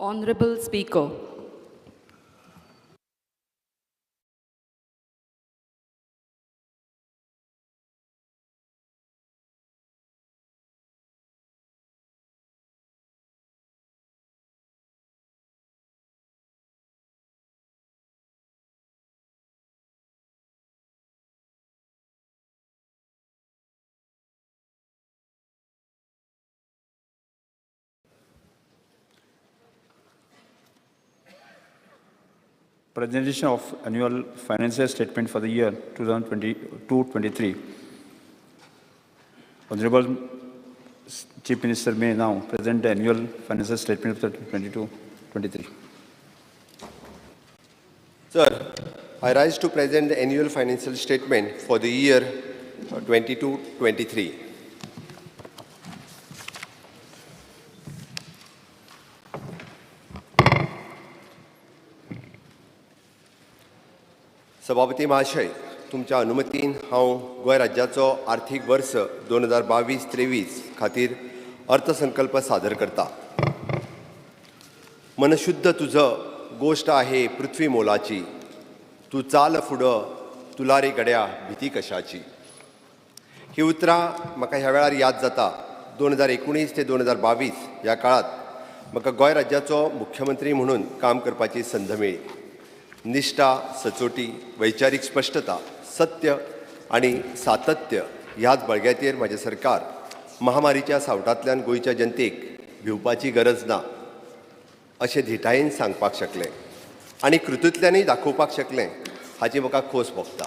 Honorable Speaker, Presentation of annual financial statement for the year 2022-23. Honorable Chief Minister may now present the annual financial statement of the 22-23. Sir, I rise to present the annual financial statement for the year 22-23. सभापती महाशय, तुमच्या अनुमतीन हांव गोंय राज्याचो आर्थीक verse 2022-23 खातीर अर्थसंकल्प सादर करता. मनशुद्ध तुझं गोष्ट आहे पृथ्वी मोलाची, तू चाल फुडं तुला रे गड्या भीती कशाची. ही उतरां म्हाका ह्या वेळार याद जाता. 2019 ते 2022 ह्या काळात म्हाका गोंय राज्याचो मुख्यमंत्री म्हणून काम करपाची संद मेळ्ळी. निष्ठा, सचोटी, वैचारीक स्पश्टता, सत्य आणि सातत्य ह्याच बळग्याचेर म्हजें सरकार महामारीच्या सावटांतल्यान गोंयच्या जनतेक भिवपाची गरज ना अशें धिटायेन सांगपाक शकलें आनी कृतींतल्यानय दाखोवपाक शकलें हाची म्हाका खोस भोगता.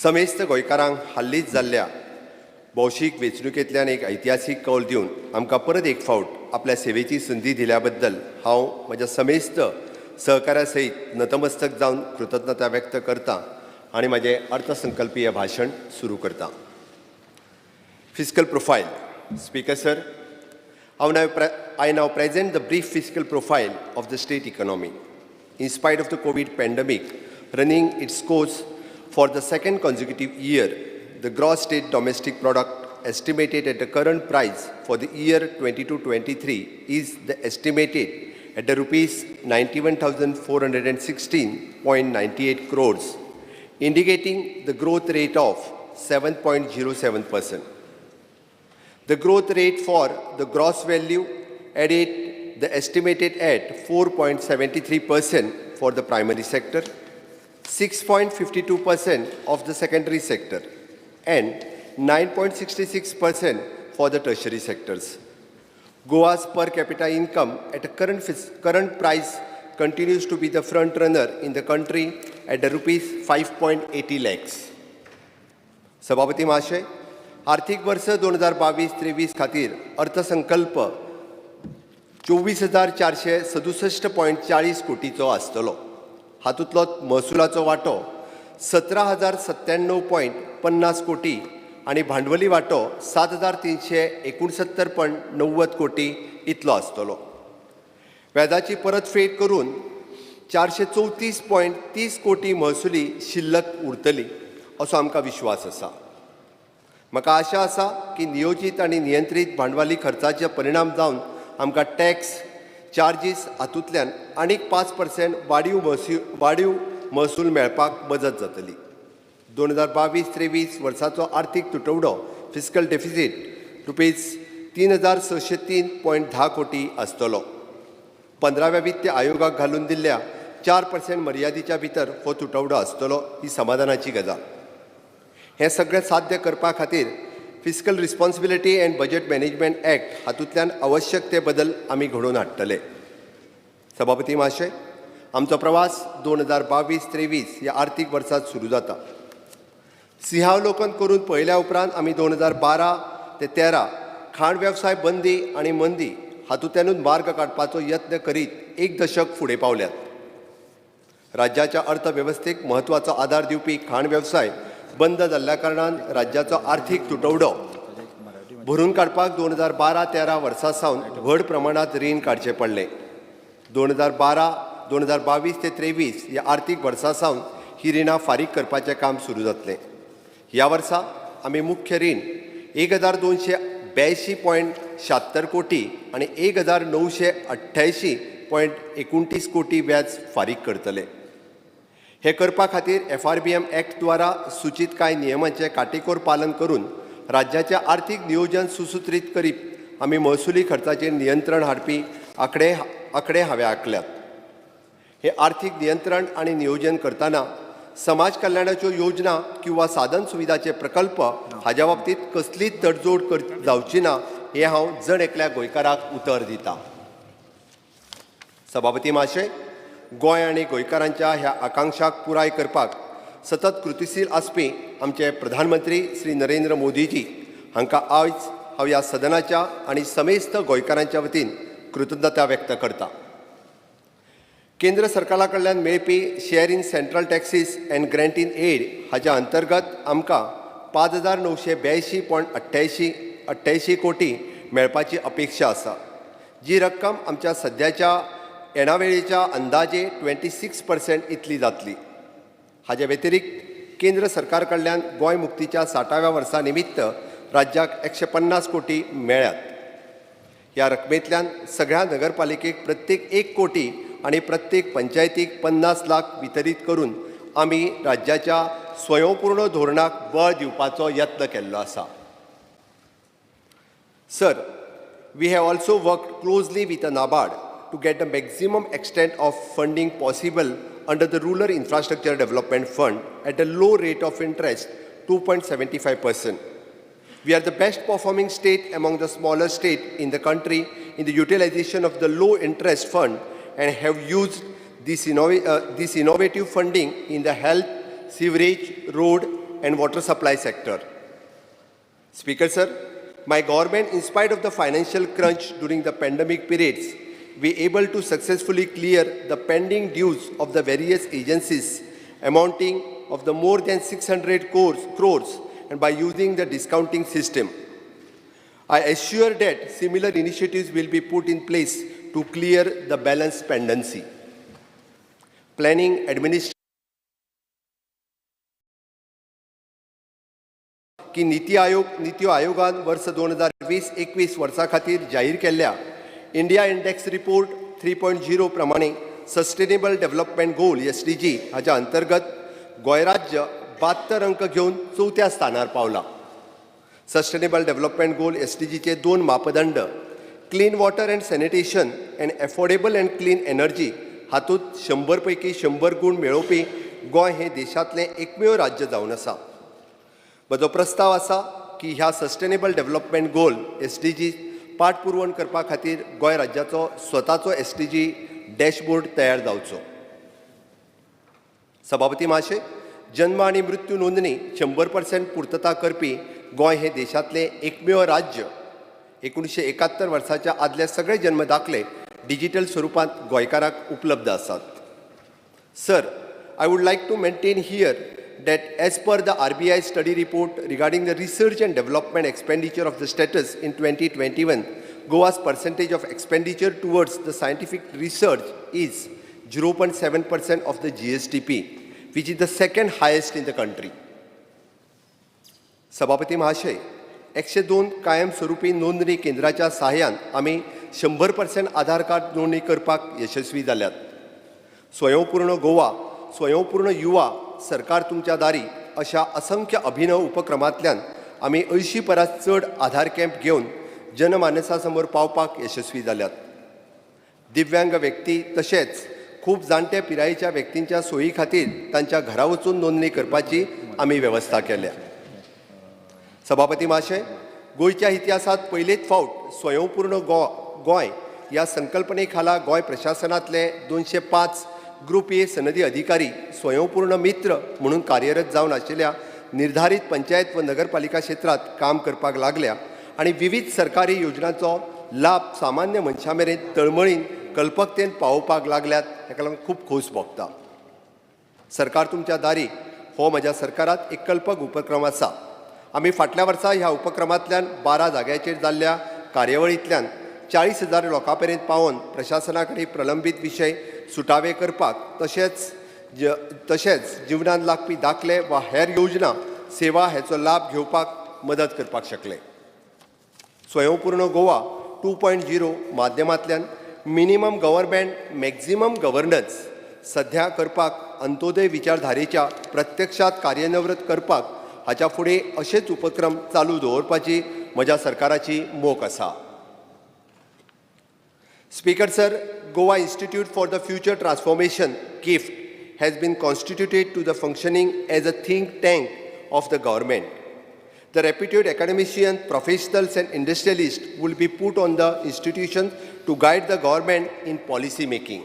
समेस्त गोंयकारांक हाल्लींच जाल्ल्या भौशीक वेंचणुकेंतल्यान एक ऐतिहासीक कौल दिवन आमकां परत एक फावट आपल्या सेवेची संदी दिल्या बद्दल हांव म्हज्या समेस्त सहकार्या सयत नतमस्तक जावन कृतज्ञता व्यक्त करता आणि माझे अर्थसंकल्पीय भाषण सुरू करता. Fiscal profile. Speaker sir, I now present the brief fiscal profile of the state economy. In spite of the COVID pandemic running its course for the second consecutive year, the gross state domestic product estimated at the current price for the year 22-23 is the estimated at the rupees 91,416.98 crores, indicating the growth rate of 7.07%. The growth rate for the gross value added the estimated at 4.73% for the primary sector, 6.52% of the secondary sector, and 9.66% for the tertiary sectors. Goa's per capita income at a current price continues to be the front runner in the country at the rupees 5.80 lakhs. सभापती महाशय, आर्थिक वर्ष 2022-23 खातीर अर्थसंकल्प 24,467.40 कोटीचो आसतलो. हातूंतलो महसुलाचो वांटो 17,097.50 कोटी आणि भांडवली वांटो 7,369.90 कोटी इतलो आसतलो. व्याजाची परतफेड करून 434.30 कोटी महसुली शिल्लक उरतली असो आमकां विश्वास आसा. म्हाका आशा आसा की नियोजीत आणि नियंत्रीत भांडवली खर्चाचे परिणाम जावन आमकां टॅक्स चार्जीस हातूंतल्यान आनीक 5% वाडीव महसूल मेळपाक मजत जातली. 2022-23 वर्साचो आर्थीक तुटवडो फिस्कल डेफिसीट रुपीज 3,603.10 कोटी आसतलो. 15व्या वित्त आयोगाक घालून दिल्ल्या 4% मर्यादेच्या भितर हो तुटवडो आसतलो ही समाधानाची गजाल. हें सगळें साध्य करपा खातीर fiscal responsibility and budget management act हातूंतल्यान आवश्यक ते बदल आमी घडोवन हाडटले. सभापती महाशय, आमचो प्रवास 2022-23 ह्या आर्थीक वर्सात सुरू जाता. सिंहावलोकन करून पळयल्या उपरांत आमी 2012 ते 13 खाण वेवसाय बंदी आणि मंदी हातूंतल्यानूच मार्ग काडपाचो यत्न करीत एक दशक फुडें पावल्यात. राज्याच्या अर्थवेवस्थेक म्हत्वाचो आदार दिवपी खाण वेवसाय बंद जाल्ल्या कारणान राज्याचो आर्थीक तुटवडो भरून काडपाक 2012-13 वर्सा सावन व्हड प्रमाणांत रीण काडचें पडलें. 2022 ते 23 ह्या आर्थीक वर्सा सावन ही रिणां फारीक करपाचें काम सुरू जातलें. ह्या वर्सा आमी मुख्य रीण 1,200 82.76 कोटी आणि 1988.29 कोटी व्याज फारीक करतले. हे करपा खातीर FRBM ॲक्ट द्वारा सूचित कांय नियमांचे काटेकोर पालन करून राज्याचे आर्थीक नियोजन सुसूत्रीत करीत आमी महसुली खर्चाचेर नियंत्रण हाडपी आंकडे हांवें आंकल्यात. हे आर्थीक नियंत्रण आणि नियोजन करताना समाज कल्याणाच्यो योजना किंवा साधन सुविधाचे प्रकल्प हाच्या बाबतीत कसलीच तडजोड जावची ना हे हांव जण एकल्या गोंयकाराक उतर दितां. सभापती महाशय, गोंय आणि गोंयकारांच्या ह्या आकांक्षाक पुराय करपाक सतत कृतीशील आसपी आमचे प्रधानमंत्री श्री नरेंद्र मोदीजी हांकां आयज हांव ह्या सदनाच्या आणि समेस्त गोंयकारांच्या वतीन कृतज्ञता व्यक्त करतां. केंद्र सरकारा कडल्यान मेळपी share in central taxes and grant in aid हाच्या अंतर्गत आमकां 5,982.88 कोटी मेळपाची अपेक्षा आसा, जी रक्कम आमच्या सद्याच्या येणावेळेच्या अंदाजे 26% इतली जातली. हाचे व्यतिरिक्त केंद्र सरकार कडल्यान गोंय मुक्तीच्या 60व्या वर्सा निमित्त राज्याक 150 कोटी मेळ्ळ्यात. ह्या रकमेंतल्यान सगळ्या नगरपालिकेक प्रत्येक 1 कोटी आणि प्रत्येक पंचायतीक 50 लाख वितरीत करून आमी राज्याच्या स्वयंपूर्ण धोरणाक बळ दिवपाचो यत्न केल्लो आसा. Sir, we have also worked closely with NABARD to get the maximum extent of funding possible under the Rural Infrastructure Development Fund at a low rate of interest, 2.75%. We are the best performing state among the smaller states in the country in the utilization of the low interest fund and have used this innovative funding in the health, sewerage, road and water supply sector. Speaker sir, my government, in spite of the financial crunch during the pandemic periods, we able to successfully clear the pending dues of the various agencies amounting of the more than 600 crores and by using the discounting system. I assure that similar initiatives will be put in place to clear the balance pendency. Planning administration की नीति आयोगान वर्ष 2020-21 वर्सा खातीर जाहीर केल्ल्या India index report 3.0 प्रमाणे sustainable development गोल SDG हाच्या अंतर्गत गोंय राज्य 72 अंक घेवन 4थ्या स्थानार पावला. सस्टेनेबल डेव्हलपमेंट गोल SDGचे 2 मापदंड clean water and sanitation and affordable and clean energy हातूंत 100 पैकी 100 गुण मेळोवपी गोंय हे देशांतलें एकमेव राज्य जावन आसा. म्हजो प्रस्ताव आसा की ह्या सस्टेनेबल डेव्हलपमेंट गोल SDG पाठपुरवण करपा खातीर गोंय राज्याचो स्वताचो SDG डॅशबोर्ड तयार जावचो. सभापती महाशय, जन्म आणि मृत्यू नोंदणी 100% पूर्तता करपी गोंय हे देशांतलें एकमेव राज्य 1971 वर्साच्या आदले सगळे जन्म दाखले डिजिटल स्वरूपांत गोंयकाराक उपलब्ध आसात. Sir, I would like to maintain here that as per the RBI study report regarding the research and development expenditure of the status in 2021, Goa's percentage of expenditure towards the scientific research is 0.7% of the GSDP, which is the second highest in the country. सभापती महाशय, 102 कायमस्वरूपी नोंदणी केंद्राच्या सहाय्यान आमी 100% आधार card नोंदणी करपाक यशस्वी जाल्यात. स्वयंपूर्ण गोवा, स्वयंपूर्ण युवा, सरकार तुमच्या दारी अशा असंख्य अभिनव उपक्रमांतल्यान आमी 80 परस चड आधार कॅम्प घेवन जनमानसा समोर पावपाक यशस्वी जाल्यात. दिव्यांग व्यक्ती तशेंच खूब जाणटे पिरायेच्या व्यक्तींच्या सोयी खातीर तांच्या घरा वचून नोंदणी करपाची आमी वेवस्था केल्या. सभापती महाशय, गोंयच्या इतिहासात पयलेच फावट स्वयंपूर्ण गोंय ह्या संकल्पने खाला गोंय प्रशासनातले 205 ग्रुप ए सनदी अधिकारी स्वयंपूर्ण मित्र म्हणून कार्यरत जावन आशिल्ल्या निर्धारित पंचायत व नगरपालिका क्षेत्रात काम करपाक लागल्या आणि विविध सरकारी योजनांचो लाभ सामान्य मनशां मेरेन तळमळीन कल्पकतेन पावोवपाक लागल्यात. हेका लागून खूब खोस भोगता. सरकार तुमच्या दारी हो म्हज्या सरकारात एक कल्पक उपक्रम आसा. आमी फाटल्या वर्सा ह्या उपक्रमांतल्यान 12 जाग्याचेर जाल्ल्या कार्यावळींतल्यान 40,000 लोकां पर्यंत पावोवन प्रशासना कडेन प्रलंबीत विशय सुटावे करपाक तशेंच जीवनांत लागपी दाखले वा हेर योजना सेवा हेचो लाभ घेवपाक मदत करपाक शकले. स्वयंपूर्ण गोवा 2.0 माध्यमांतल्यान मिनिमम गव्हर्नमेंट मॅक्झिमम गव्हर्नन्स सध्या करपाक अंत्योदय विचारधारेच्या प्रत्यक्षात कार्यान्वित करपाक हाच्या फुडें अशेच उपक्रम चालू दवरपाची म्हज्या सरकाराची मोख आसा. Speaker sir, Goa Institute for the Future Transformation (GIFT) has been constituted to the functioning as a think tank of the government. The reputed academicians, professionals and industrialists will be put on the institution to guide the government in policy making.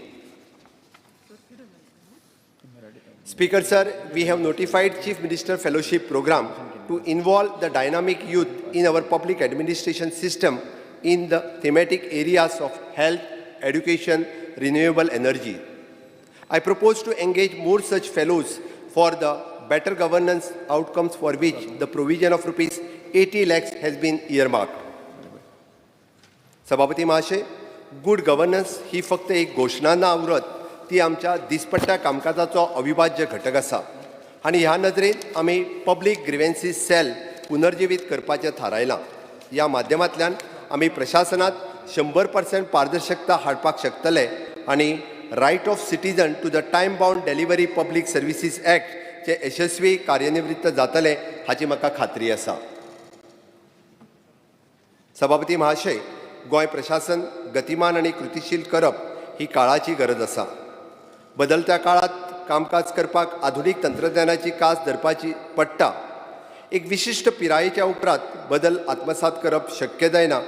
Speaker sir, we have notified Chief Minister Fellowship Program to involve the dynamic youth in our public administration system in the thematic areas of health, education, renewable energy. I propose to engage more such fellows for the better governance outcomes for which the provision of rupees 80 lakhs has been earmarked. सभापती महाशय, good governance ही फक्त एक घोषणा ना उरत, ती आमच्या दिसपट्ट्या कामकाजाचो अविभाज्य घटक आसा आणि ह्या नदरेन आमी पब्लीक ग्रीव्हन्सीस सेल पुनर्जीवित करपाचें थारायलां. ह्या माध्यमांतल्यान आमी प्रशासनात 100% पारदर्शकता हाडपाक शकतले आणि right of citizen to the time bound delivery public services act चे यशस्वी कार्यान्वित जातले हाची म्हाका खात्री आसा. सभापती महाशय, गोंय प्रशासन गतिमान आणि कृतीशील करप ही काळाची गरज आसा. बदलत्या काळात कामकाज करपाक आधुनिक तंत्रज्ञानाची कास धरपाची पडटा. एक विशिष्ट पिरायेच्या उपरांत बदल आत्मसात करप शक्य जायना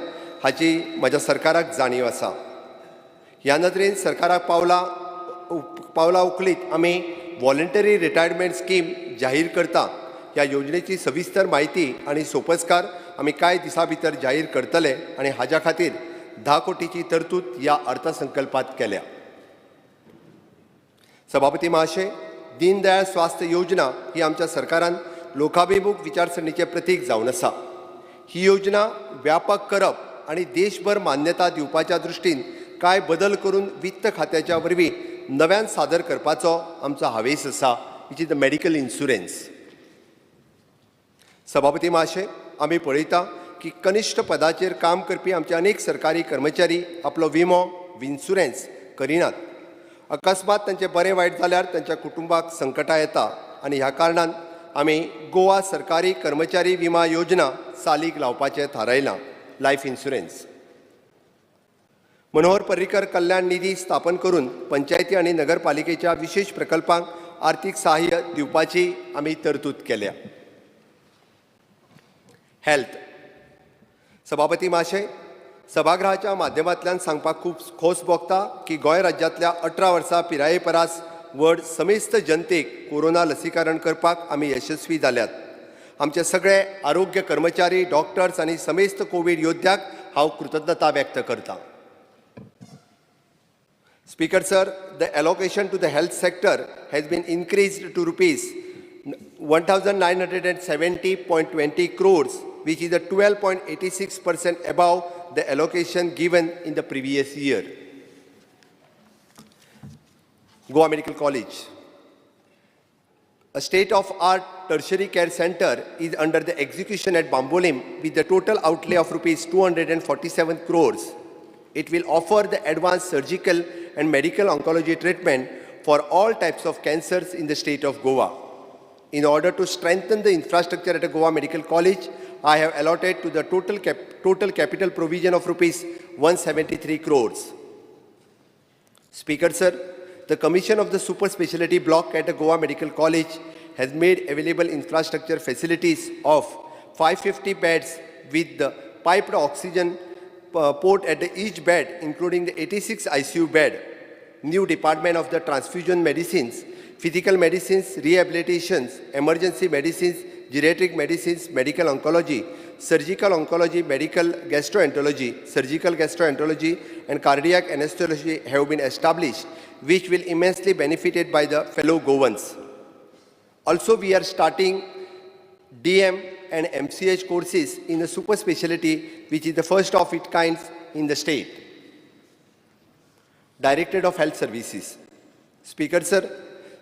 हाची म्हज्या सरकाराक जाणीव आसा. ह्या नदरेन सरकाराक पावलां उखलीत आमी व्हॉलंटरी रिटायरमेंट स्कीम जाहीर करता. ह्या योजनेची सविस्तर म्हायती आनी सोपस्कार आमी कांय दिसां भितर जाहीर करतले आनी हाच्या खातीर 10 कोटीची तरतूद ह्या अर्थसंकल्पात केल्या. सभापती महाशय, दीनदयाळ स्वास्थ्य योजना ही आमच्या सरकारान लोकाभिमुख विचारसरणीचे प्रतीक जावन आसा. ही योजना व्यापक करप आणि देशभर मान्यता दिवपाच्या दृश्टीन काय बदल करून वित्त खात्याच्या वरवीं नव्यान सादर करपाचो आमचो हावेस आसा, which is the medical insurance. सभापती महाशय, आमी पळयता की कनिश्ठ पदाचेर काम करपी आमचे अनेक सरकारी कर्मचारी आपलो विमो इन्शुरन्स करिनात. अकस्मात तांचें बरें वायट जाल्यार तांच्या कुटुंबाक संकटां येता आनी ह्या कारणान आमी गोवा सरकारी कर्मचारी विमा योजना चालीक लावपाचें थारायलां, लायफ इन्शुरन्स. मनोहर पर्रीकर कल्याण निधी स्थापन करून पंचायती आणि नगरपालिकेच्या विशेष प्रकल्पांक आर्थीक सहाय्य दिवपाची आमी तरतूद केल्या. हेल्थ. सभापती महाशय, सभागृहाच्या माध्यमांतल्यान सांगपाक खूब खोस भोगता की गोंय राज्यांतल्या 18 वर्सां पिराये परस व्हड समेस्त जनतेक कोरोना लसीकरण करपाक आमी यशस्वी जाल्यात. आमचे सगळे आरोग्य कर्मचारी, डॉक्टर्स आनी समेस्त कोविड योद्ध्याक हांव कृतज्ञता व्यक्त करतां. Speaker sir, the allocation to the health sector has been increased to rupees 1,970.20 crores, which is a 12.86% above the allocation given in the previous year. Goa Medical College. A state-of-art tertiary care center is under the execution at Bambolim with the total outlay of rupees 247 crores. It will offer the advanced surgical and medical oncology treatment for all types of cancers in the state of Goa. In order to strengthen the infrastructure at a Goa Medical College, I have allotted to the total capital provision of rupees 173 crores. Speaker sir, the commission of the super specialty block at the Goa Medical College has made available infrastructure facilities of 550 beds with the piped oxygen port at each bed, including the 86 ICU bed, new department of the transfusion medicines, physical medicines, rehabilitations, emergency medicines, geriatric medicines, medical oncology, surgical oncology, medical gastroenterology, surgical gastroenterology, and cardiac anesthesiology have been established, which will immensely benefited by the fellow Goans. Also, we are starting DM and MCH courses in the super specialty, which is the first of its kind in the state. Directorate of Health Services. Speaker sir,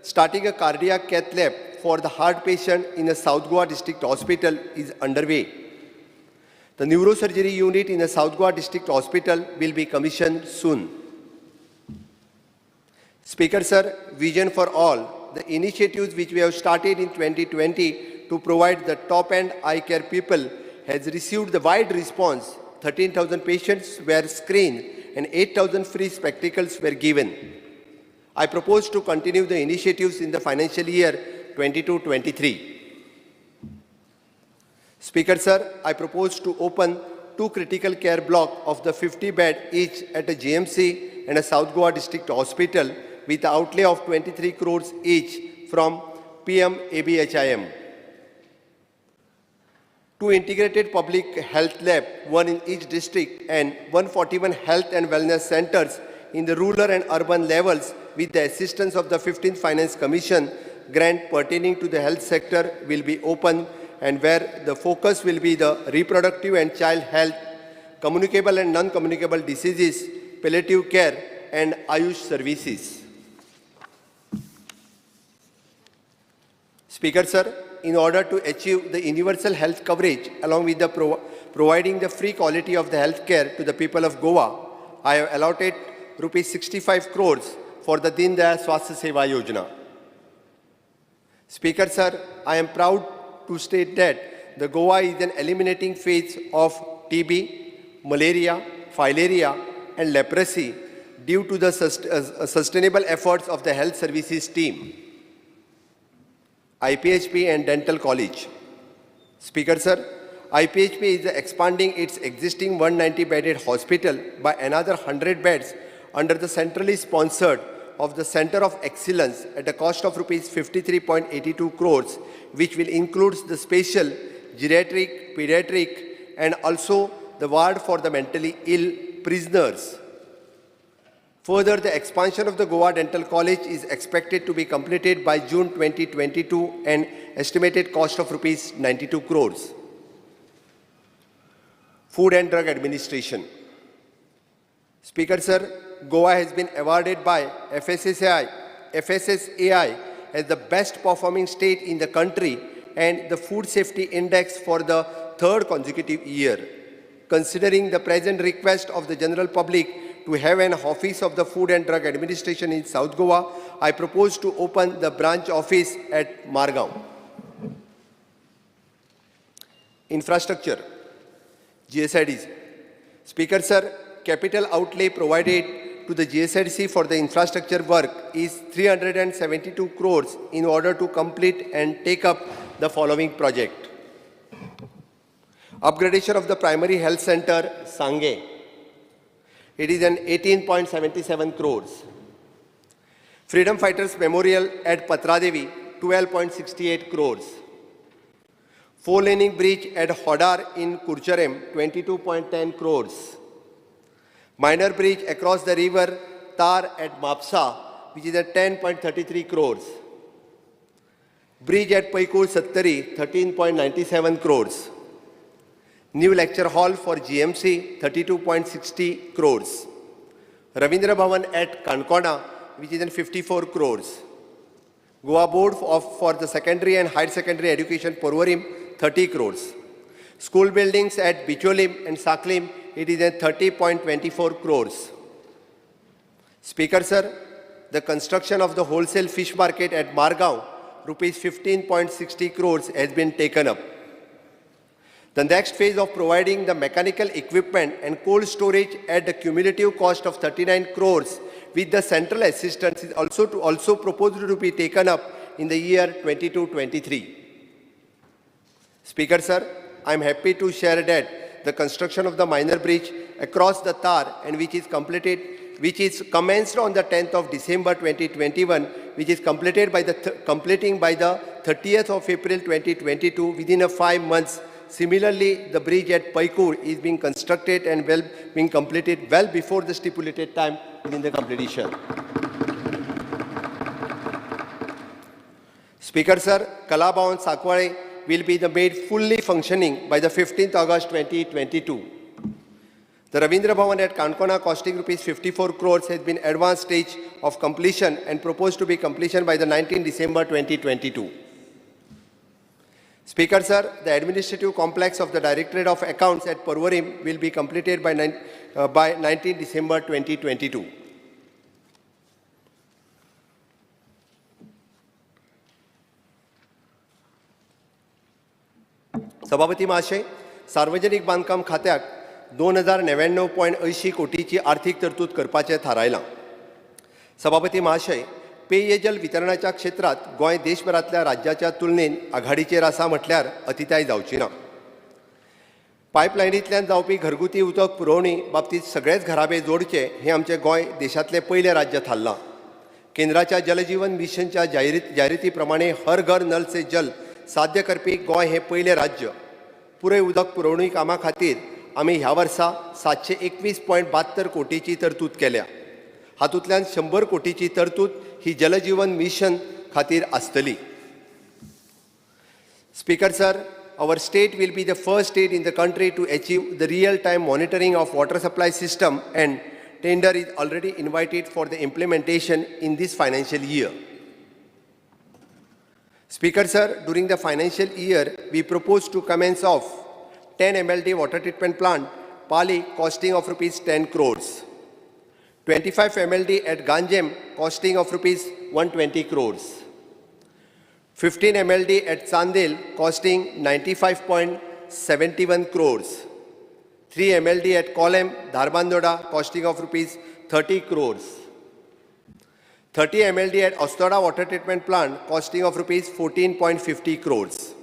starting a cardiac cath lab for the heart patient in the South Goa District Hospital is underway. The neurosurgery unit in the South Goa District Hospital will be commissioned soon. Speaker Sir, Vision for All, the initiatives which we have started in 2020 to provide the top-end eye care people has received the wide response. 13,000 patients were screened and 8,000 free spectacles were given. I propose to continue the initiatives in the financial year 22-23. Speaker Sir, I propose to open 2 critical care blocks of the 50-bed each at a GMC and a South Goa District Hospital with an outlay of 23 crores each from PM ABHIM. 2 integrated public health labs, 1 in each district, and 141 health and wellness centers in the rural and urban levels with the assistance of the 15th Finance Commission grant pertaining to the health sector will be open, and where the focus will be the reproductive and child health, communicable and non-communicable diseases, palliative care, and Ayush services. Speaker Sir, in order to achieve the universal health coverage along with the providing the free quality of the health care to the people of Goa, I have allotted rupees 65 crores for the Deen Dayal Swasthya Seva Yojana. Speaker Sir, I am proud to state that the Goa is in eliminating phase of TB, malaria, filaria, and leprosy due to the sustainable efforts of the health services team, IPHP and Dental College. Speaker Sir, IPHP is expanding its existing 190-bedded hospital by another 100 beds under the centrally sponsored of the Center of Excellence at a cost of rupees 53.82 crores, which will include the special, geriatric, pediatric, and also the ward for the mentally ill prisoners. Further, the expansion of the Goa Dental College is expected to be completed by June 2022 and estimated cost of rupees 92 crores. Food and Drug Administration. Speaker Sir, Goa has been awarded by FSSAI as the best performing state in the country and the Food Safety Index for the 3rd consecutive year. Considering the present request of the general public to have an office of the Food and Drug Administration in South Goa, I propose to open the branch office at Margao. Infrastructure. GSIDs. Speaker Sir, capital outlay provided to the GSIDC for the infrastructure work is 372 crores in order to complete and take up the following project. Upgradation of the primary health center, Sange. It is an 18.77 crores. Freedom Fighters Memorial at Patradevi, 12.68 crores. 4-laning bridge at Hodar in Kurcharem, 22.10 crores. Minor bridge across the river Tar at Mapsa, which is at 10.33 crores. Bridge at Paikur Sattari, 13.97 crores. New lecture hall for GMC, 32.60 crores. Ravindra Bhavan at Kankona, which is in 54 crores. Goa Board for the secondary and higher secondary education, Porvorim, 30 crores. School buildings at Bicholim and Saklim, it is at 30.24 crores. Speaker Sir, the construction of the wholesale fish market at Margao, rupees 15.60 crores has been taken up. The next phase of providing the mechanical equipment and cold storage at the cumulative cost of 39 crores with the central assistance is also proposed to be taken up in the year 22-23. Speaker Sir, I am happy to share that the construction of the minor bridge across the Tar and which is commenced on the 10th of December 2021, which is completed by completing by the 30th of April 2022 within 5 months. Similarly, the bridge at Paikur is being constructed and being completed well before the stipulated time within the completion. Speaker Sir, Kalabhavan Sakware will be made fully functioning by the 15th August 2022. The Ravindra Bhavan at Kankona costing rupees 54 crores has been advanced stage of completion and proposed to be completion by the 19th December 2022. Speaker, sir, the administrative complex of the Directorate of Accounts at Porvorim will be completed by 19 December 2022. सभापती महाशय, सार्वजनिक बांधकाम खात्याक 2099.80 कोटीची आर्थिक तरतूद करपाचें थारायलां. सभापती महाशय, पेयजल वितरणाच्या क्षेत्रात गोंय देशभरातल्या राज्याच्या तुलनेत आघाडीचेर आसा म्हटल्यार अतिताय जावची ना. पायपलायनींतल्यान जावपी घरगुती उदक पुरवणी बाबतींत सगळेच घराबे जोडचे हें आमचें गोंय देशांतलें पयलें राज्य थारलां. केंद्राच्या जलजीवन मिशनच्या जायराती प्रमाणे हर घर नल से जल साध्य करपी गोंय हें पयलें राज्य. पुरय उदक पुरवणी कामां खातीर आमी ह्या वर्सा 721.72 कोटीची तरतूद केल्या. हातूंतल्यान 100 कोटीची तरतूद ही जलजीवन मिशन खातीर आसतली. Speaker sir, our state will be the first state in the country to achieve the real-time monitoring of water supply system, and tender is already invited for the implementation in this financial year. Speaker sir, during the financial year, we propose to commence off 10 MLD water treatment plant, Pali, costing of rupees 10 crores. 25 MLD at Ganjem, costing of rupees 120 crores. 15 MLD at Sandil, costing 95.71 crores. 3 MLD at Kolem, Dharbandoda, costing of rupees 30 crores. 30 MLD at Ostoda water treatment plant, costing of rupees 14.50 crores.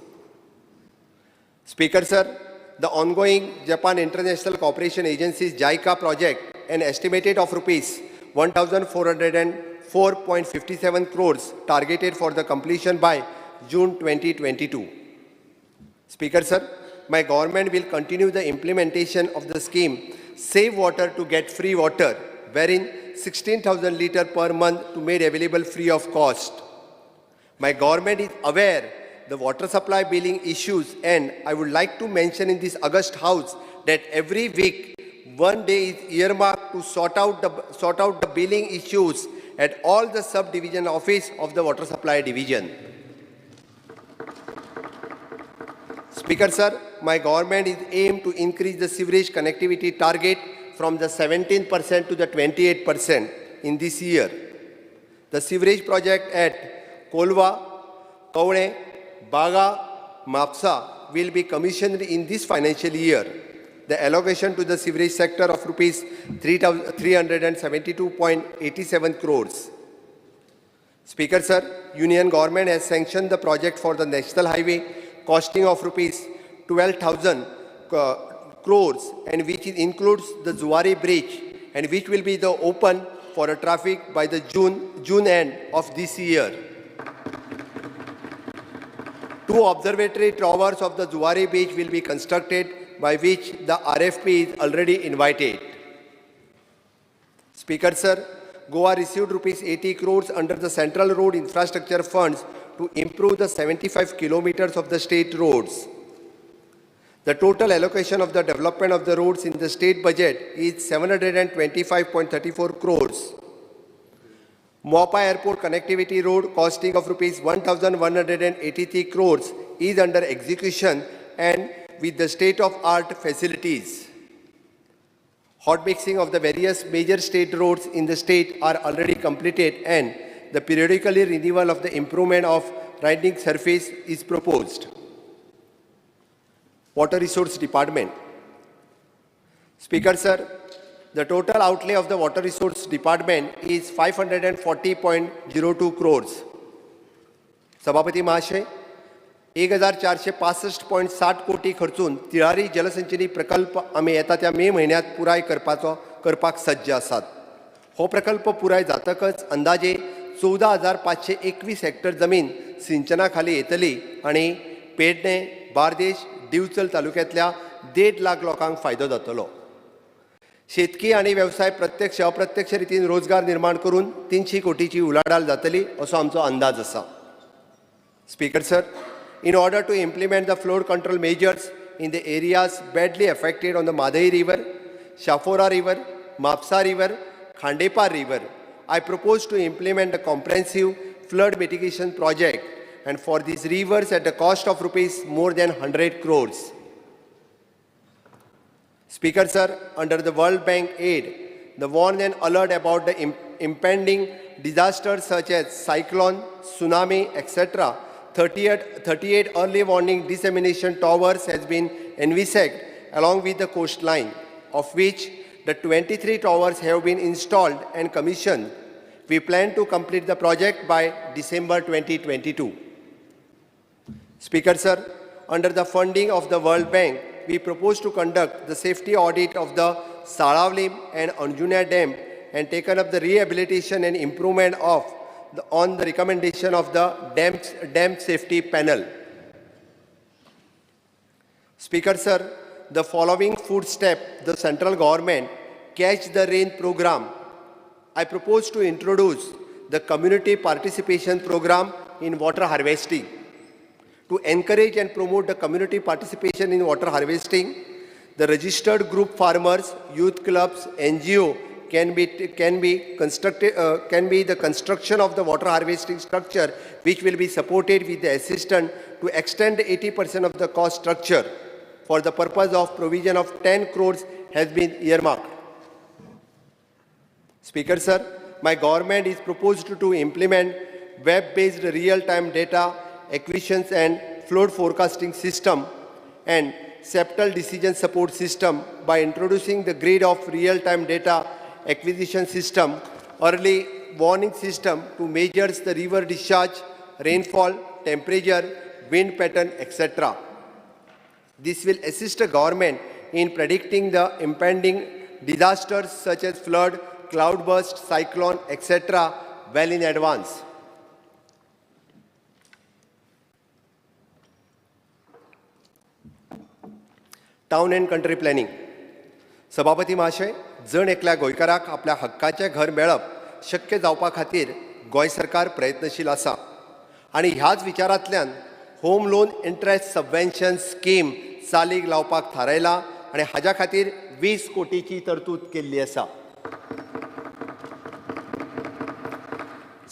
Speaker sir, the ongoing Japan International Cooperation Agency's JICA project, an estimated of rupees 1,404.57 crores targeted for the completion by June 2022. Speaker sir, my government will continue the implementation of the scheme Save Water to Get Free Water, wherein 16,000 litres per month to made available free of cost. My government is aware the water supply billing issues, and I would like to mention in this August House that every week one day is earmarked to sort out the billing issues at all the subdivision office of the water supply division. Speaker sir, my government is aimed to increase the sewerage connectivity target from the 17% to the 28% in this year. The sewerage project at Kolva, Kaune, Baga, Mapsa will be commissioned in this financial year. The allocation to the sewerage sector of rupees 372.87 crores. Speaker sir, Union government has sanctioned the project for the national highway costing of rupees 12,000 crores, and which includes the Zuari bridge, and which will be open for traffic by the June end of this year. 2 observatory towers of the Zuari beach will be constructed, by which the RFP is already invited. Speaker sir, Goa received rupees 80 crores under the Central Road Infrastructure Funds to improve the 75 kilometers of the state roads. The total allocation of the development of the roads in the state budget is 725.34 crores. Mopa Airport Connectivity Road costing of rupees 1,183 crores is under execution and with the state-of-art facilities. Hot mixing of the various major state roads in the state are already completed, and the periodically renewal of the improvement of riding surface is proposed. Water Resource Department. Speaker sir, the total outlay of the Water Resource Department is 540.02 crores. Sabhapati Mahashay, 1,465.60 कोटी खर्चून तिळारी जलसंचयनी प्रकल्प आमी येता त्या मे म्हयन्यात पुराय करपाक सज्ज आसात. हो प्रकल्प पुराय जातकच अंदाजे 14,521 हेक्टर जमीन सिंचना खाली येतली आणि पेडणे, बार्देश, दिवचल तालुक्यांतल्या 1.5 लाख लोकांक फायदो जातलो. शेतकी आणि व्यवसाय प्रत्यक्ष अप्रत्यक्ष रितीन रोजगार निर्माण करून 300 कोटीची उलाढाल जातली असो आमचो अंदाज आसा. Speaker sir, in order to implement the flood control measures in the areas badly affected on the Madai River, Shafora River, Mapsa River, Khandepa River, I propose to implement a comprehensive flood mitigation project, and for these rivers at the cost of rupees more than 100 crores. Speaker sir, under the World Bank aid, the warn and alert about the impending disasters such as cyclone, tsunami, etc., 38 early warning dissemination towers has been envisaged along with the coastline, of which the 23 towers have been installed and commissioned. We plan to complete the project by December 2022. Speaker sir, under the funding of the World Bank, we propose to conduct the safety audit of the Saravlim and Anjuna Dam and taken up the rehabilitation and improvement of on the recommendation of the Dam Safety Panel. Speaker sir, the following food step the central government Catch the Rain program. I propose to introduce the community participation program in water harvesting. To encourage and promote the community participation in water harvesting, the registered group farmers, youth clubs, NGO can be the construction of the water harvesting structure, which will be supported with the assistance to extend 80% of the cost structure for the purpose of provision of 10 crores has been earmarked. Speaker sir, my government is proposed to implement web-based real-time data acquisitions and flood forecasting system and septal decision support system by introducing the grid of real-time data acquisition system, early warning system to measure the river discharge, rainfall, temperature, wind pattern, etc. This will assist the government in predicting the impending disasters such as flood, cloudburst, cyclone, etc. well in advance. Town and country planning. सभापती महाशय, जण एकल्या गोंयकाराक आपल्या हक्काचें घर मेळप शक्य जावपा खातीर गोंय सरकार प्रयत्नशील आसा आनी ह्याच विचारांतल्यान home loan interest subvention scheme चालीक लावपाक थारायला आनी हाज्या खातीर 20 कोटीची तरतूद केल्ली आसा.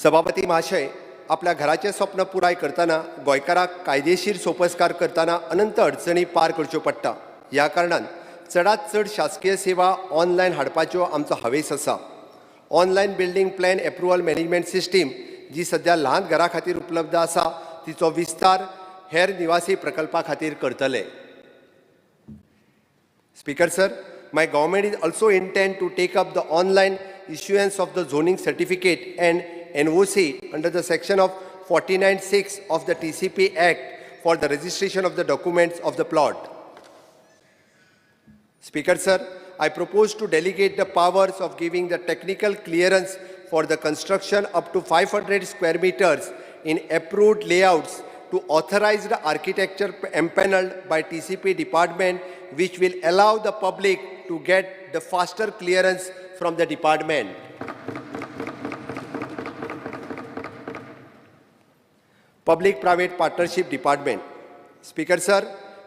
सभापती महाशय, आपल्या घराचें स्वप्न पुराय करतना गोंयकाराक कायदेशीर सोपस्कार करतना अनंत अडचणी पार करच्यो पडटा. ह्या कारणान चडांत चड शासकीय सेवा ऑनलायन हाडपाच्यो आमचो हावेस आसा. Online building plan approval management system जी सध्या ल्हान घरां खातीर उपलब्ध आसा तिचो विस्तार हेर निवासी प्रकल्पा खातीर करतले. Speaker sir, my government is also intend to take up the online issuance of the zoning certificate and NOC under the section of 49(6) of the TCP Act for the registration of the documents of the plot. Speaker sir, I propose to delegate the powers of giving the technical clearance for the construction up to 500 square meters in approved layouts to authorized architecture empaneled by TCP department, which will allow the public to get the faster clearance from the department. Public-Private Partnership Department. Speaker sir,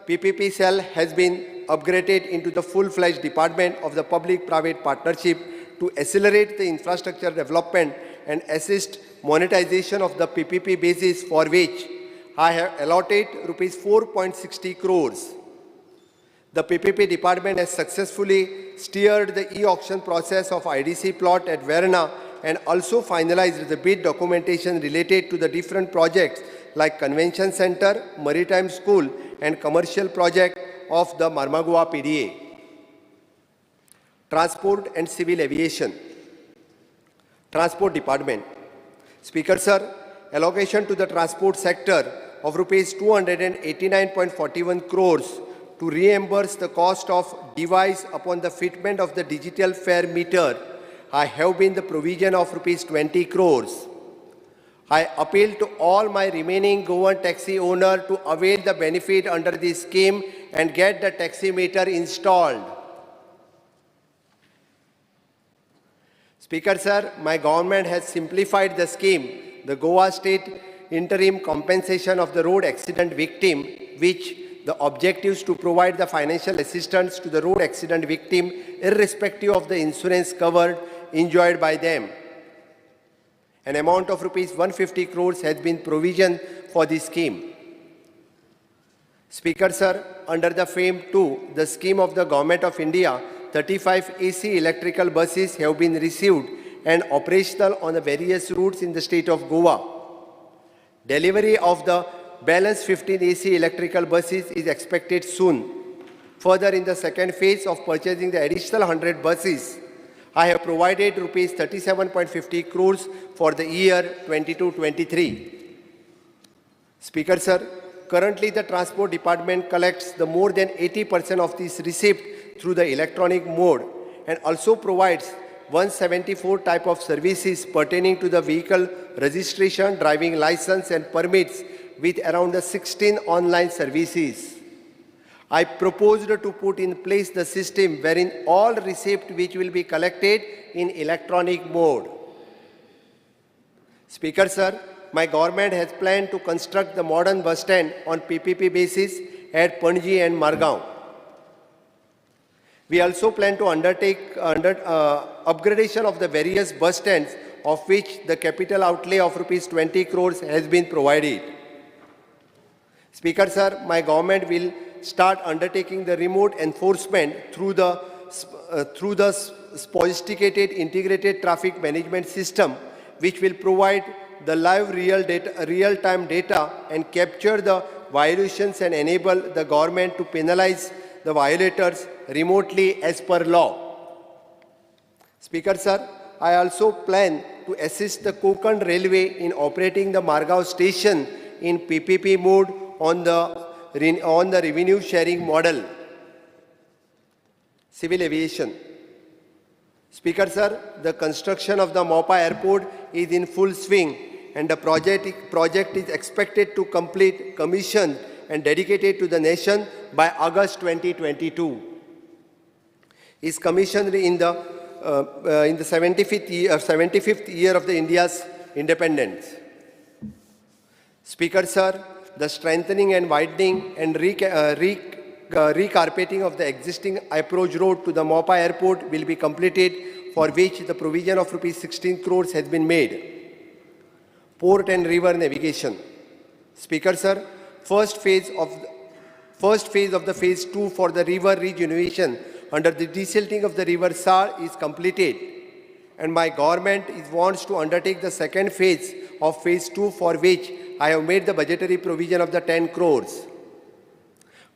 PPP cell has been upgraded into the full-fledged department of the Public-Private Partnership to accelerate the infrastructure development and assist monetization of the PPP basis, for which I have allotted rupees 4.60 crores. The PPP department has successfully steered the e-auction process of IDC plot at Verna and also finalized the bid documentation related to the different projects like Convention Center, Maritime School and commercial project of the Marmagua PDA. Transport and Civil Aviation. Transport Department. Speaker sir, allocation to the transport sector of rupees 289.41 crores to reimburse the cost of device upon the fitment of the digital fare meter. I have been the provision of rupees 20 crores. I appeal to all my remaining Goan taxi owner to avail the benefit under this scheme and get the taxi meter installed. Speaker sir, my government has simplified the scheme, the Goa State Interim Compensation of the Road Accident Victim, which the objective is to provide the financial assistance to the road accident victim irrespective of the insurance covered enjoyed by them. An amount of rupees 150 crores has been provisioned for the scheme. Speaker, sir, under the FAME 2, the scheme of the Government of India, 35 AC electrical buses have been received and operational on the various routes in the state of Goa. Delivery of the balance 15 AC electrical buses is expected soon. Further, in the second phase of purchasing the additional 100 buses, I have provided rupees 37.50 crores for the year 22-23. Speaker, sir, currently the Transport Department collects the more than 80% of this receipt through the electronic mode and also provides 174 type of services pertaining to the vehicle registration, driving license and permits with around 16 online services. I proposed to put in place the system wherein all receipts which will be collected in electronic mode. Speaker, sir, my government has planned to construct the modern bus stand on PPP basis at Panchayat and Margao. We also plan to undertake upgradation of the various bus stands, of which the capital outlay of rupees 20 crores has been provided. Speaker, sir, my government will start undertaking the remote enforcement through the sophisticated integrated traffic management system, which will provide the live real-time data and capture the violations and enable the government to penalize the violators remotely as per law. Speaker, sir, I also plan to assist the Konkan Railway in operating the Margao station in PPP mode on the revenue sharing model. Civil aviation. Speaker, sir, the construction of the Mopa airport is in full swing and the project is expected to complete commission and dedicated to the nation by August 2022. Is commissioned in the 75th year of the India's independence. Speaker, sir, the strengthening and widening and recarpeting of the existing approach road to the Mopa airport will be completed, for which the provision of rupees 16 crores has been made. Port and river navigation. Speaker, sir, first phase of the phase 2 for the river regeneration under the desilting of the river Sar is completed, and my government wants to undertake the second phase of phase 2, for which I have made the budgetary provision of the 10 crores.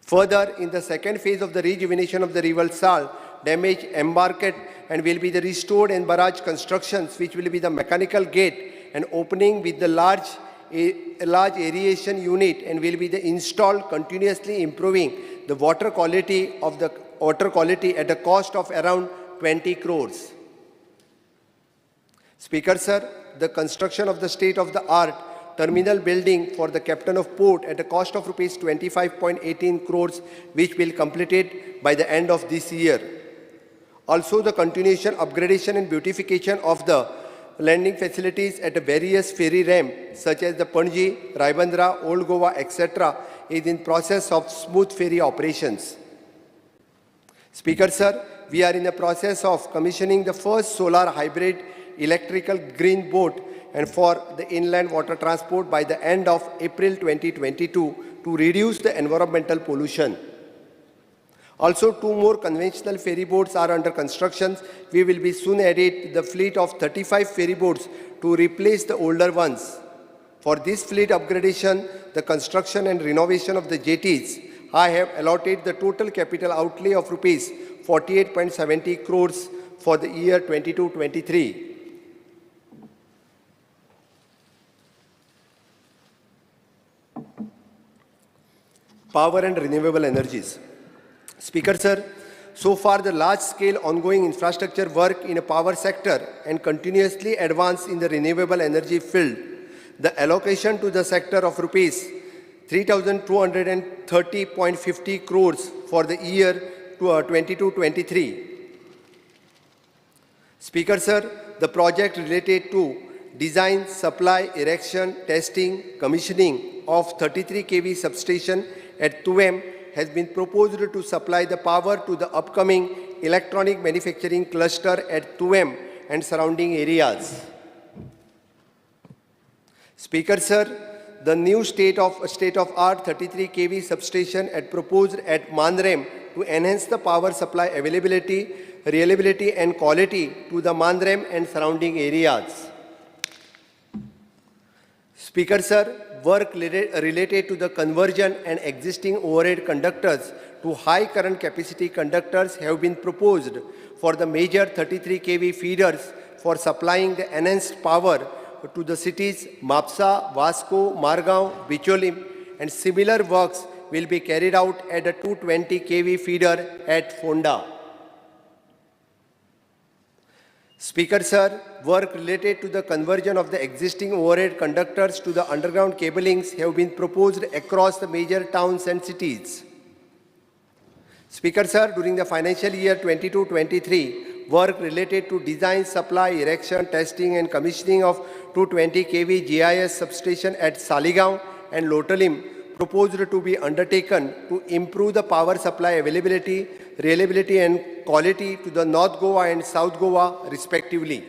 Further, in the second phase of the rejuvenation of the river Sal, damaged embarked and will be the restored and barrage constructions, which will be the mechanical gate and opening with the large aeration unit, and will be the installed, continuously improving the water quality at a cost of around 20 crores. Speaker, sir, the construction of the state-of-the-art terminal building for the captain of port at a cost of rupees 25.18 crores, which will be completed by the end of this year. Also, the continuation, upgradation and beautification of the landing facilities at various ferry ramp, such as the Panji, Raibandra, Old Goa, etc., is in process of smooth ferry operations. Speaker, sir, we are in the process of commissioning the first solar hybrid electrical green boat and for the inland water transport by the end of April 2022 to reduce the environmental pollution. Also, 2 more conventional ferry boats are under construction. We will be soon added the fleet of 35 ferry boats to replace the older ones. For this fleet upgradation, the construction and renovation of the jetties, I have allotted the total capital outlay of rupees 48.70 crores for the year 22-23. Power and renewable energies. Speaker, sir, so far the large-scale ongoing infrastructure work in a power sector and continuously advance in the renewable energy field, the allocation to the sector of rupees 3,230.50 crores for the year 22-23. Speaker, sir, the project related to design, supply, erection, testing, commissioning of 33 kV substation at Tuem has been proposed to supply the power to the upcoming electronic manufacturing cluster at Tuem and surrounding areas. Speaker, sir, the new state-of-art 33 kV substation proposed at Mandrem to enhance the power supply availability, reliability and quality to the Mandrem and surrounding areas. Speaker Sir, work related to the conversion and existing overhead conductors to high current capacity conductors have been proposed for the major 33 kV feeders for supplying the enhanced power to the cities Mapsa, Vasco, Margao, Bicholim, and similar works will be carried out at a 220 kV feeder at Fonda. Speaker Sir, work related to the conversion of the existing overhead conductors to the underground cablings have been proposed across the major towns and cities. Speaker Sir, during the financial year 22-23, work related to design, supply, erection, testing and commissioning of 220 kV GIS substation at Saligaon and Lotalim proposed to be undertaken to improve the power supply availability, reliability and quality to the North Goa and South Goa respectively.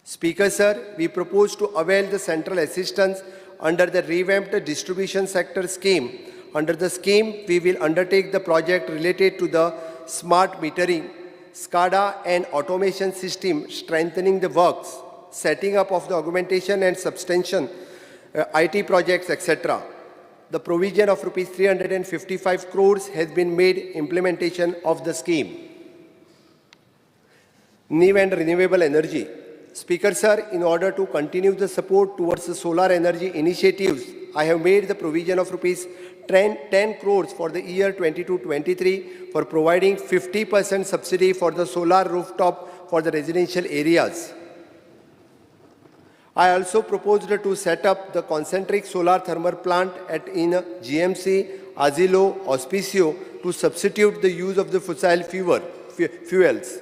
Speaker Sir, we propose to avail the central assistance under the revamped distribution sector scheme. Under the scheme, we will undertake the project related to the smart metering, SCADA and automation system, strengthening the works, setting up of the augmentation and substantion, IT projects, etc. The provision of rupees 355 crores has been made implementation of the scheme. New and renewable energy. Speaker Sir, in order to continue the support towards the solar energy initiatives, I have made the provision of rupees 10 crores for the year 22-23 for providing 50% subsidy for the solar rooftop for the residential areas. I also proposed to set up the concentric solar thermal plant in GMC, Asilo, Auspicio to substitute the use of the fossil fuels.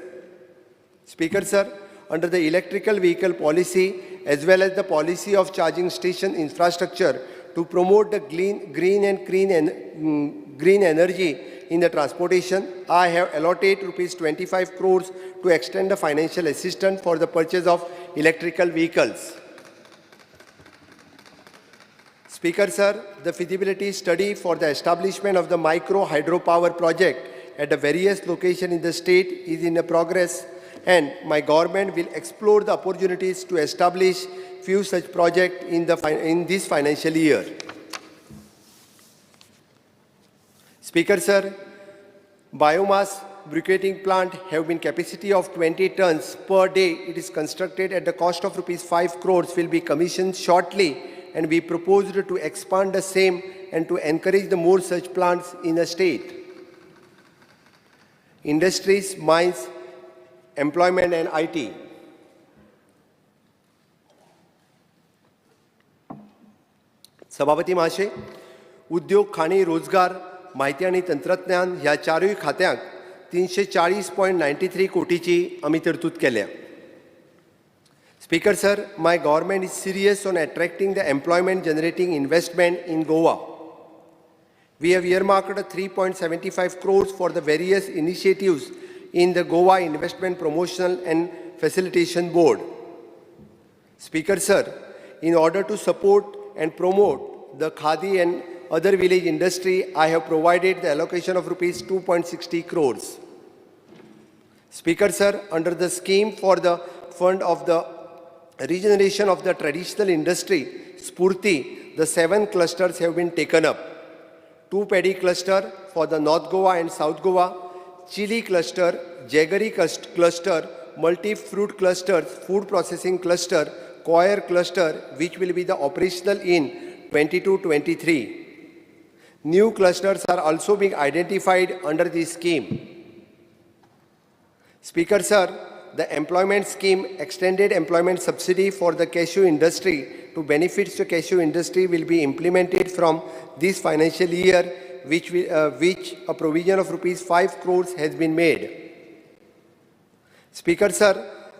Speaker Sir, under the electrical vehicle policy as well as the policy of charging station infrastructure to promote the green energy in the transportation, I have allotted rupees 25 crores to extend the financial assistance for the purchase of electrical vehicles. Speaker Sir, the feasibility study for the establishment of the micro hydropower project at the various locations in the state is in progress, and my government will explore the opportunities to establish few such projects in this financial year. Speaker Sir, biomass briquetting plant have been capacity of 20 tons per day. It is constructed at the cost of rupees 5 crores, will be commissioned shortly, and we proposed to expand the same and to encourage the more such plants in the state. Industries, mines, employment and IT. सभापती महाशय, उद्योग, खाणी, रोजगार, माहिती आणि तंत्रज्ञान ह्या चारही खात्यांक 340.93 कोटीची आमी तरतूद केल्या. Speaker Sir, my government is serious on attracting the employment generating investment in Goa. We have earmarked 3.75 crores for the various initiatives in the Goa Investment Promotional and Facilitation Board. Speaker Sir, in order to support and promote the khadi and other village industry, I have provided the allocation of rupees 2.60 crores. Speaker Sir, under the scheme for the fund of the regeneration of the traditional industry, Spurti, the 7 clusters have been taken up. 2 paddy cluster for the North Goa and South Goa, chili cluster, jaggery cluster, multi-fruit clusters, food processing cluster, coir cluster, which will be the operational in 22-23. New clusters are also being identified under this scheme. Speaker Sir, the employment scheme extended employment subsidy for the cashew industry to benefits the cashew industry will be implemented from this financial year, which a provision of rupees 5 crores has been made. Speaker Sir,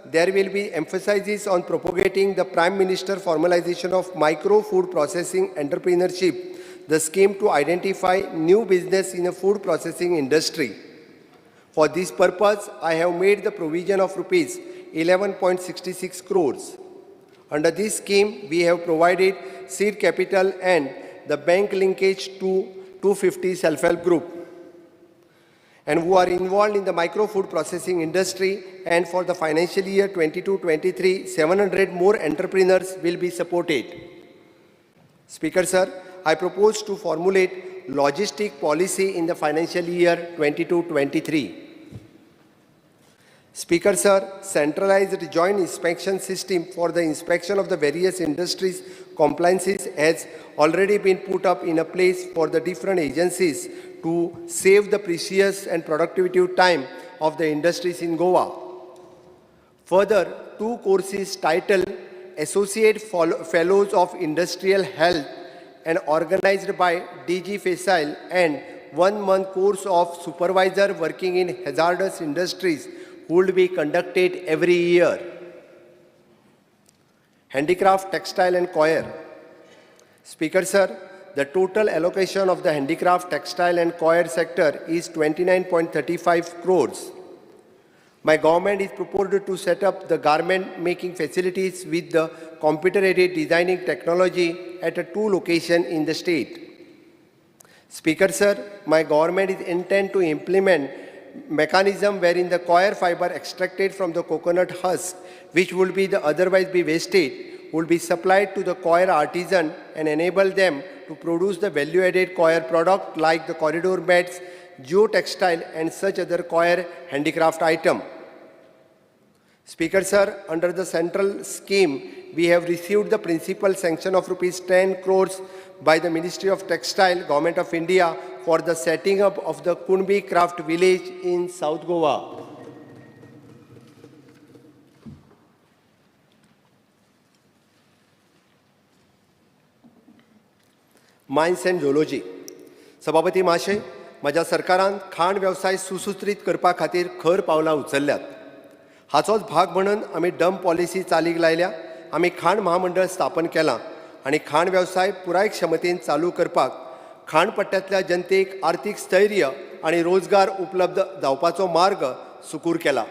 there will be emphasis on propagating the Prime Minister formalization of micro food processing entrepreneurship, the scheme to identify new business in the food processing industry. For this purpose, I have made the provision of rupees 11.66 crores. Under this scheme, we have provided seed capital and the bank linkage to 250 self-help group and who are involved in the micro-food processing industry, and for the financial year 22-23, 700 more entrepreneurs will be supported. Speaker Sir, I propose to formulate logistic policy in the financial year 22-23. Speaker Sir, centralized joint inspection system for the inspection of the various industries compliances has already been put up in a place for the different agencies to save the precious and productivity time of the industries in Goa. Further, 2 courses titled Associate Fellows of Industrial Health and organized by DG Fiscal and 1-month course of Supervisor working in hazardous industries would be conducted every year. Handicraft, textile and coir. Speaker Sir, the total allocation of the handicraft, textile and coir sector is 29.35 crores. My government is proposed to set up the garment making facilities with the computer-aided designing technology at 2 locations in the state. Speaker Sir, my government is intent to implement mechanism wherein the coir fiber extracted from the coconut husk, which would be otherwise be wasted, would be supplied to the coir artisan and enable them to produce the value-added coir product like the corridor mats, geotextile and such other coir handicraft item. Speaker Sir, under the central scheme, we have received the principal sanction of rupees 10 crores by the Ministry of Textile, Government of India for the setting up of the Kunbi Craft Village in South Goa. Mines and zoology. सभापती महाशय, माझ्या सरकारान खाण व्यवसाय सुसूत्रीत करपा खातीर खर पावलां उचलल्यात. हाचोच भाग म्हणून आमी डंप पॉलिसी चालीक लायल्या. आमी खाण महामंडळ स्थापन केलां आनी खाण व्यवसाय पुराय क्षमतेन चालू करपाक खाण पट्ट्यांतल्या जनतेक आर्थीक स्थैर्य आनी रोजगार उपलब्ध जावपाचो मार्ग सुकूर केला.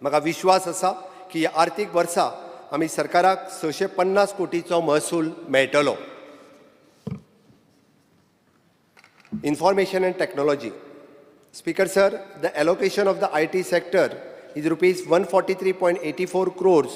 म्हाका विश्वास आसा की ह्या आर्थीक वर्सा आमी सरकाराक 650 कोटीचो महसूल मेळटलो. Information and technology. Speaker Sir, the allocation of the IT sector is rupees 143.84 crores.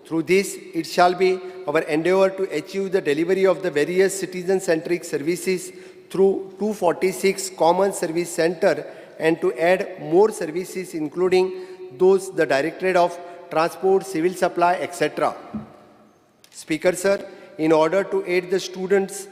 Through this, it shall be our endeavor to achieve the delivery of the various citizen-centric services through 246 common service center and to add more services including those the Directorate of Transport, Civil Supply, etc. Speaker Sir, in order to aid the students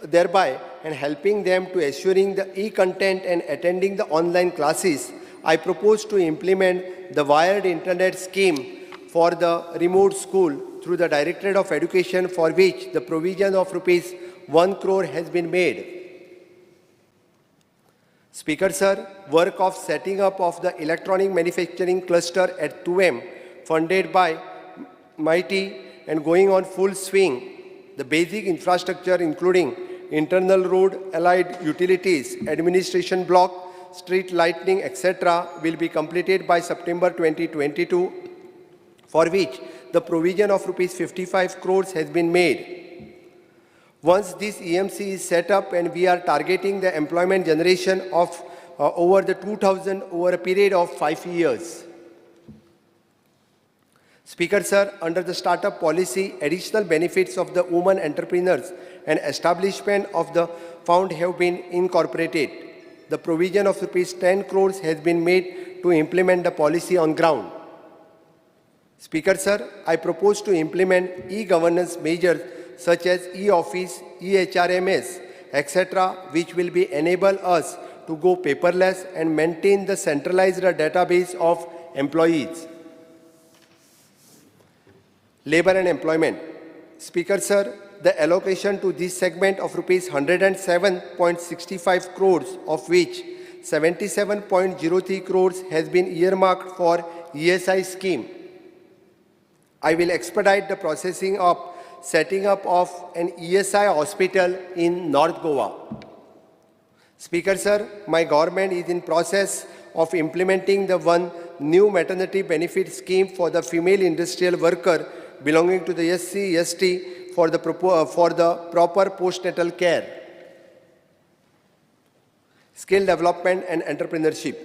thereby and helping them to assuring the e-content and attending the online classes, I propose to implement the wired internet scheme for the remote school through the Directorate of Education, for which the provision of rupees 1 crore has been made. Speaker Sir, work of setting up of the electronic manufacturing cluster at 2M funded by MIT and going on full swing. The basic infrastructure including internal road, allied utilities, administration block, street lighting, etc. will be completed by September 2022, for which the provision of rupees 55 crores has been made. Once this EMC is set up and we are targeting the employment generation of over the 2,000 over a period of 5 years. Speaker Sir, under the startup policy, additional benefits of the women entrepreneurs and establishment of the fund have been incorporated. The provision of rupees 10 crores has been made to implement the policy on ground. Speaker Sir, I propose to implement e-governance measures such as e-office, e-HRMS, etc., which will be enable us to go paperless and maintain the centralized database of employees. Labor and employment. Speaker Sir, the allocation to this segment of rupees 107.65 crores, of which 77.03 crores has been earmarked for ESI scheme. I will expedite the processing of setting up of an ESI hospital in North Goa. Speaker Sir, my government is in process of implementing the one new maternity benefit scheme for the female industrial worker belonging to the SC, ST for the proper postnatal care. Skill development and entrepreneurship.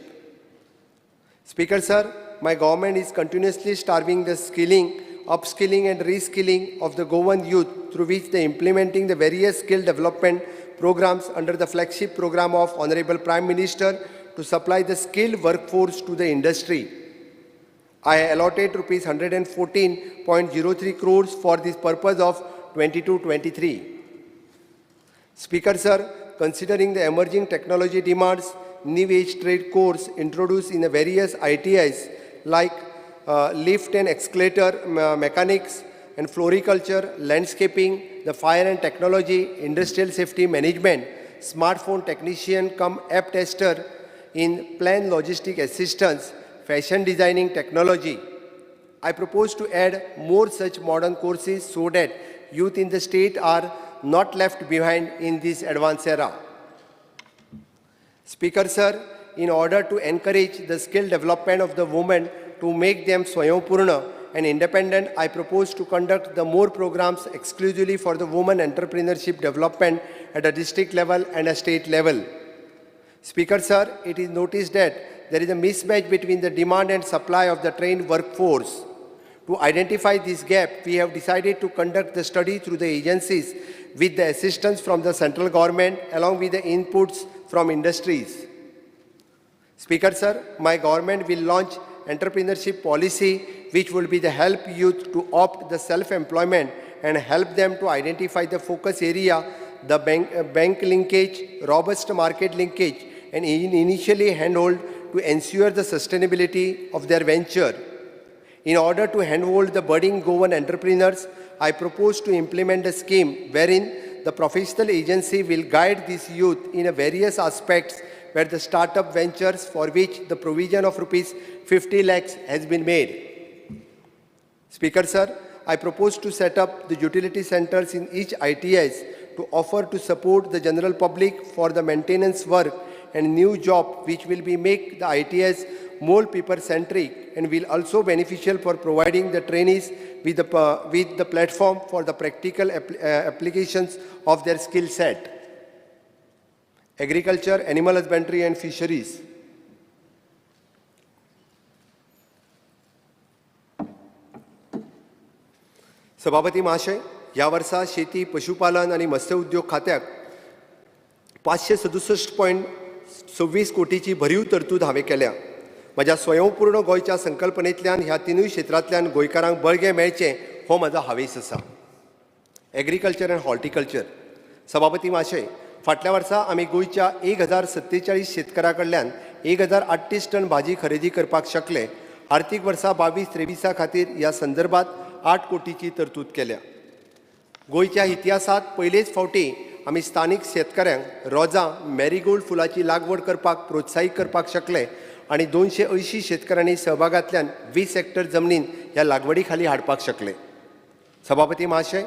Speaker sir, my government is continuously starving the skilling, upskilling and reskilling of the Goan youth through which they implementing the various skill development programs under the flagship program of Honorable Prime Minister to supply the skilled workforce to the industry. I allotted rupees 114.03 crores for this purpose of 22-23. Speaker sir, considering the emerging technology demands, new age trade course introduced in the various ITIs like lift and escalator mechanics and floriculture, landscaping, the fire and technology, industrial safety management, smartphone technician cum app tester in plan logistic assistance, fashion designing technology. I propose to add more such modern courses so that youth in the state are not left behind in this advanced era. Speaker sir, in order to encourage the skill development of the women to make them Swayambhurna and independent, I propose to conduct the more programs exclusively for the women entrepreneurship development at a district level and a state level. Speaker sir, it is noticed that there is a mismatch between the demand and supply of the trained workforce. To identify this gap, we have decided to conduct the study through the agencies with the assistance from the central government along with the inputs from industries. Speaker sir, my government will launch entrepreneurship policy which will be the help youth to opt the self-employment and help them to identify the focus area, the bank linkage, robust market linkage, and initially handhold to ensure the sustainability of their venture. In order to handhold the budding Goan entrepreneurs, I propose to implement a scheme wherein the professional agency will guide these youth in various aspects where the startup ventures for which the provision of rupees 50 lakhs has been made. Speaker sir, I propose to set up the utility centers in each ITIs to offer to support the general public for the maintenance work and new job which will be make the ITIs more people-centric and will also beneficial for providing the trainees with the platform for the practical applications of their skill set. Agriculture, animal husbandry and fisheries. सभापती महाशय, या वर्सा शेती, पशुपालन आणि मत्स्य उद्योग खात्याक 567.26 कोटीची भरीव तरतूद हांवें केल्या. म्हज्या स्वयंपूर्ण गोंयच्या संकल्पनेंतल्यान ह्या तिनूय क्षेत्रांतल्यान गोंयकारांक बळगें मेळचें हो म्हजो हावेस आसा. Agriculture and horticulture. सभापती महाशय, फाटल्या वर्सा आमी गोंयच्या 1047 शेतकारां कडल्यान 1038 टन भाजी खरेदी करपाक शकले. आर्थीक वर्सा 22-23 खातीर ह्या संदर्भात 8 कोटीची तरतूद केल्या. गोंयच्या इतिहासांत पयलेच फावटी आमी स्थानीक शेतकऱ्यांक रोजां मॅरीगोल्ड फुलाची लागवड करपाक प्रोत्साहीत करपाक शकले आणि 280 शेतकऱ्यांनी सहभागांतल्यान 20 हेक्टर जमनीन ह्या लागवडी खाली हाडपाक शकले. सभापती महाशय,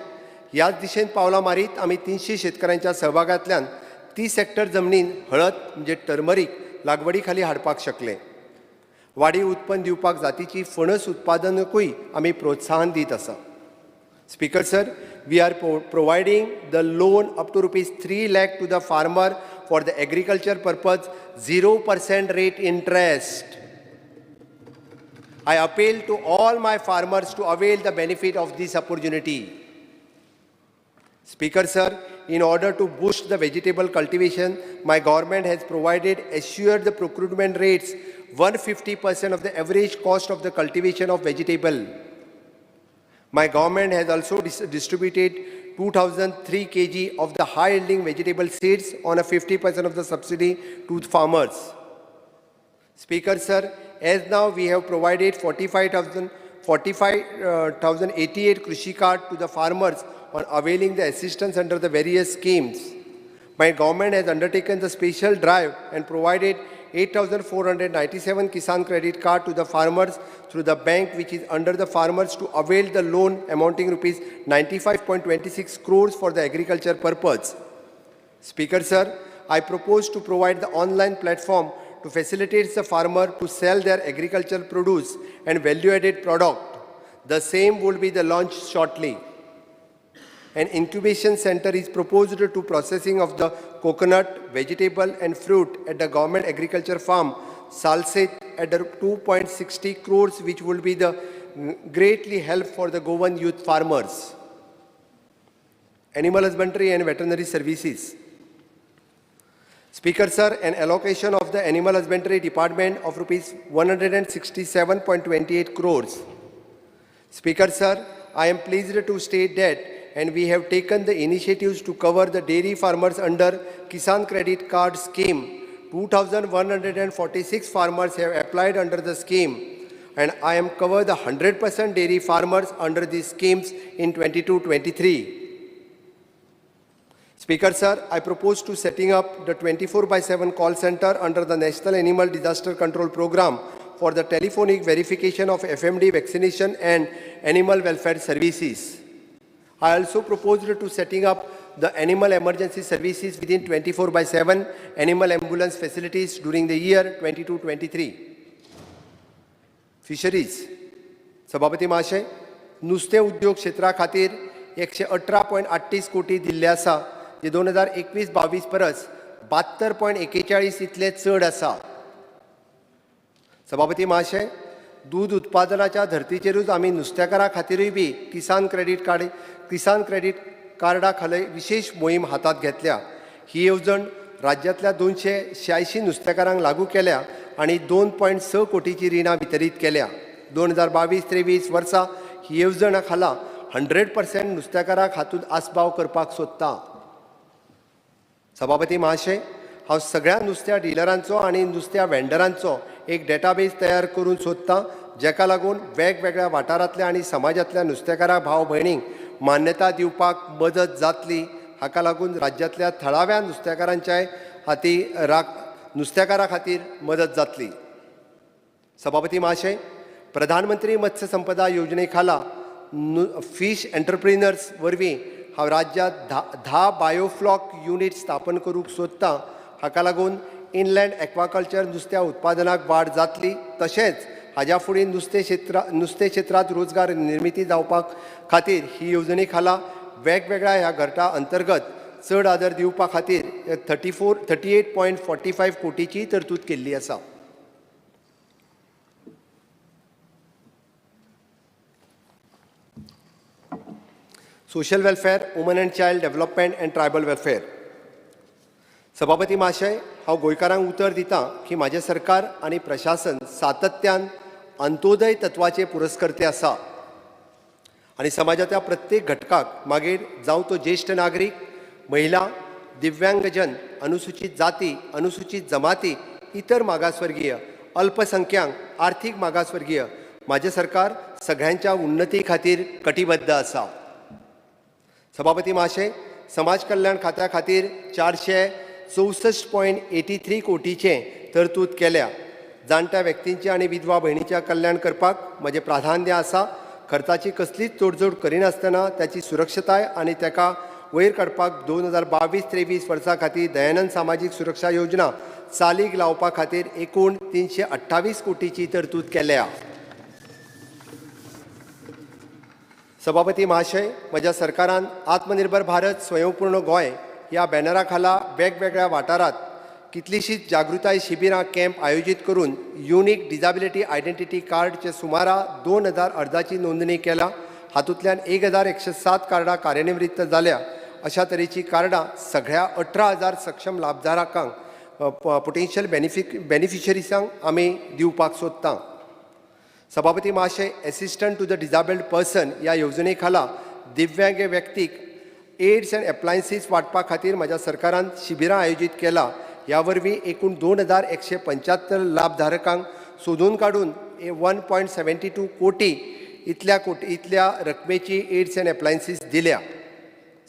ह्याच दिशेन पावलां मारीत आमी 300 शेतकऱ्यांच्या सहभागांतल्यान 30 हेक्टर जमनीन हळद म्हणजे टर्मरीक लागवडी खाली हाडपाक शकले. वाडीव उत्पन्न दिवपाक जातीची फणस उत्पादनकूय आमी प्रोत्साहन दीत आसा. Speaker sir, we are providing the loan up to rupees 3 lakh to the farmer for the agriculture purpose, 0% rate interest. I appeal to all my farmers to avail the benefit of this opportunity. Speaker sir, in order to boost the vegetable cultivation, my government has provided assured the procurement rates 150% of the average cost of the cultivation of vegetable. My government has also distributed 2003 kg of the high-yielding vegetable seeds on a 50% of the subsidy to farmers. Speaker sir, as now we have provided 45,088 Krishi card to the farmers on availing the assistance under the various schemes. My government has undertaken the special drive and provided 8,497 Kisan credit card to the farmers through the bank which is under the farmers to avail the loan amounting rupees 95.26 crores for the agriculture purpose. Speaker sir, I propose to provide the online platform to facilitate the farmer to sell their agricultural produce and value-added product. The same will be launched shortly. An incubation center is proposed to processing of the coconut, vegetable and fruit at the government agriculture farm, Salset, at the 2.60 crores, which will be the greatly help for the Goan youth farmers. Animal husbandry and veterinary services. Speaker sir, an allocation of the animal husbandry department of rupees 167.28 crores. Speaker sir, I am pleased to state that and we have taken the initiatives to cover the dairy farmers under Kisan Credit Card Scheme. 2,146 farmers have applied under the scheme, and I am covered the 100% dairy farmers under these schemes in 22-23. Speaker sir, I propose to setting up the 24/7 call center under the National Animal Disaster Control Program for the telephonic verification of FMD vaccination and animal welfare services. I also proposed to setting up the animal emergency services within 24/7 animal ambulance facilities during the year 22-23. Fisheries. सभापती महाशय, नुस्तें उद्योग क्षेत्रा खातीर 118.38 कोटी दिल्ले आसा, जे 2021-22 परस 72.41 इतले चड आसा. सभापती महाशय, दूध उत्पादनाच्या धर्तीचेरूच आमी नुस्तेकारां खातीरूय बी किसान क्रेडिट कार्डा खाला विशेष मोहीम हातात घेतल्या. ही येवजण राज्यांतल्या 286 नुस्तेकारांक लागू केल्या आणि 2.6 कोटीची रिणां वितरीत केल्या. 2022-23 वर्सा ही येवजणा खाला 100% नुस्तेकारांक हातूंत आस्पाव करपाक सोदता. सभापती महाशय, हांव सगळ्या नुस्त्या डिलरांचो आनी नुस्त्या वेंडरांचो एक डेटाबेस तयार करून सोदतां, जेका लागून वेगवेगळ्या वाठारांतल्या आनी समाजांतल्या नुस्तेकारां भाव भयणींक मान्यता दिवपाक मदत जातली. हाका लागून राज्यांतल्या थळाव्या नुस्तेकारां खातीर मदत जातली. सभापती महाशय, प्रधानमंत्री मत्स्य संपदा योजने खाला फिश एंटरप्रिनर्स वरवीं हांव राज्यांत 10 बायोफ्लॉक युनिट स्थापन करूंक सोदतां. हाका लागून इनलँड एक्वाकल्चर नुस्त्या उत्पादनाक वाड जातली. तशेंच हाज्या फुडें नुस्तें क्षेत्रांत रोजगार निर्मिती जावपाक खातीर ही येवजणे खाला वेगवेगळ्या ह्या गटा अंतर्गत चड आदर दिवपा खातीर 38.45 कोटीची तरतूद केल्ली आसा. Social welfare, woman and child development and tribal welfare. सभापती महाशय, हांव गोंयकारांक उतर दितां की म्हाजें सरकार आनी प्रशासन सातत्यान अंत्योदय तत्वाचे पुरस्कर्ते आसा आणि समाजाच्या प्रत्येक घटकाक मागीर जावं तो ज्येष्ठ नागरीक, महिला, दिव्यांगजन, अनुसूचित जाती, अनुसूचित जमाती, इतर मागासवर्गीय, अल्पसंख्यांक, आर्थीक मागासवर्गीय, म्हाजें सरकार सगळ्यांच्या उन्नती खातीर कटिबद्ध आसा. सभापती महाशय, समाज कल्याण खात्या खातीर 464.83 कोटीचे तरतूद केल्या. जाणट्या व्यक्तींचे आणि विधवा भयणीच्या कल्याण करपाक म्हजें प्राधान्य आसा. खर्चाची कसलीच तोडजोड करिनासतना त्याची सुरक्षताय आणि ताका वयर काडपाक 2022-23 वर्सा खातीर दयानंद सामाजीक सुरक्षा योजना चालीक लावपा खातीर एकूण 328 कोटीची तरतूद केल्या. सभापती महाशय, म्हज्या सरकारान आत्मनिर्भर भारत स्वयंपूर्ण गोंय ह्या बॅनरा खाला वेगवेगळ्या वाठारांत कितलीशीच जागृताय शिबिरां कॅम्प आयोजीत करून युनिक डिझॅबिलिटी आयडेंटिटी कार्डचे सुमार 2000 अर्जाची नोंदणी केला. हातूंतल्यान 1107 कार्डां कार्यान्वित जाल्या. अशा तरेची कार्डां सगळ्या 18,000 सक्षम लाभधारकांक पोटेन्शियल बेनिफिशरीजांक आमी दिवपाक सोदतां. सभापती महाशय, असिस्टंट टू द डिझेबल्ड पर्सन ह्या येवजणे खाला दिव्यांग व्यक्तीक एड्स अँड एप्लायन्सीस वाटपा खातीर म्हज्या सरकारान शिबिरां आयोजीत केला. ह्या वरवीं एकूण 2175 लाभधारकांक सोदून काडून 1.72 कोटी इतल्या रकमेची एड्स अँड एप्लायन्सीस दिल्या.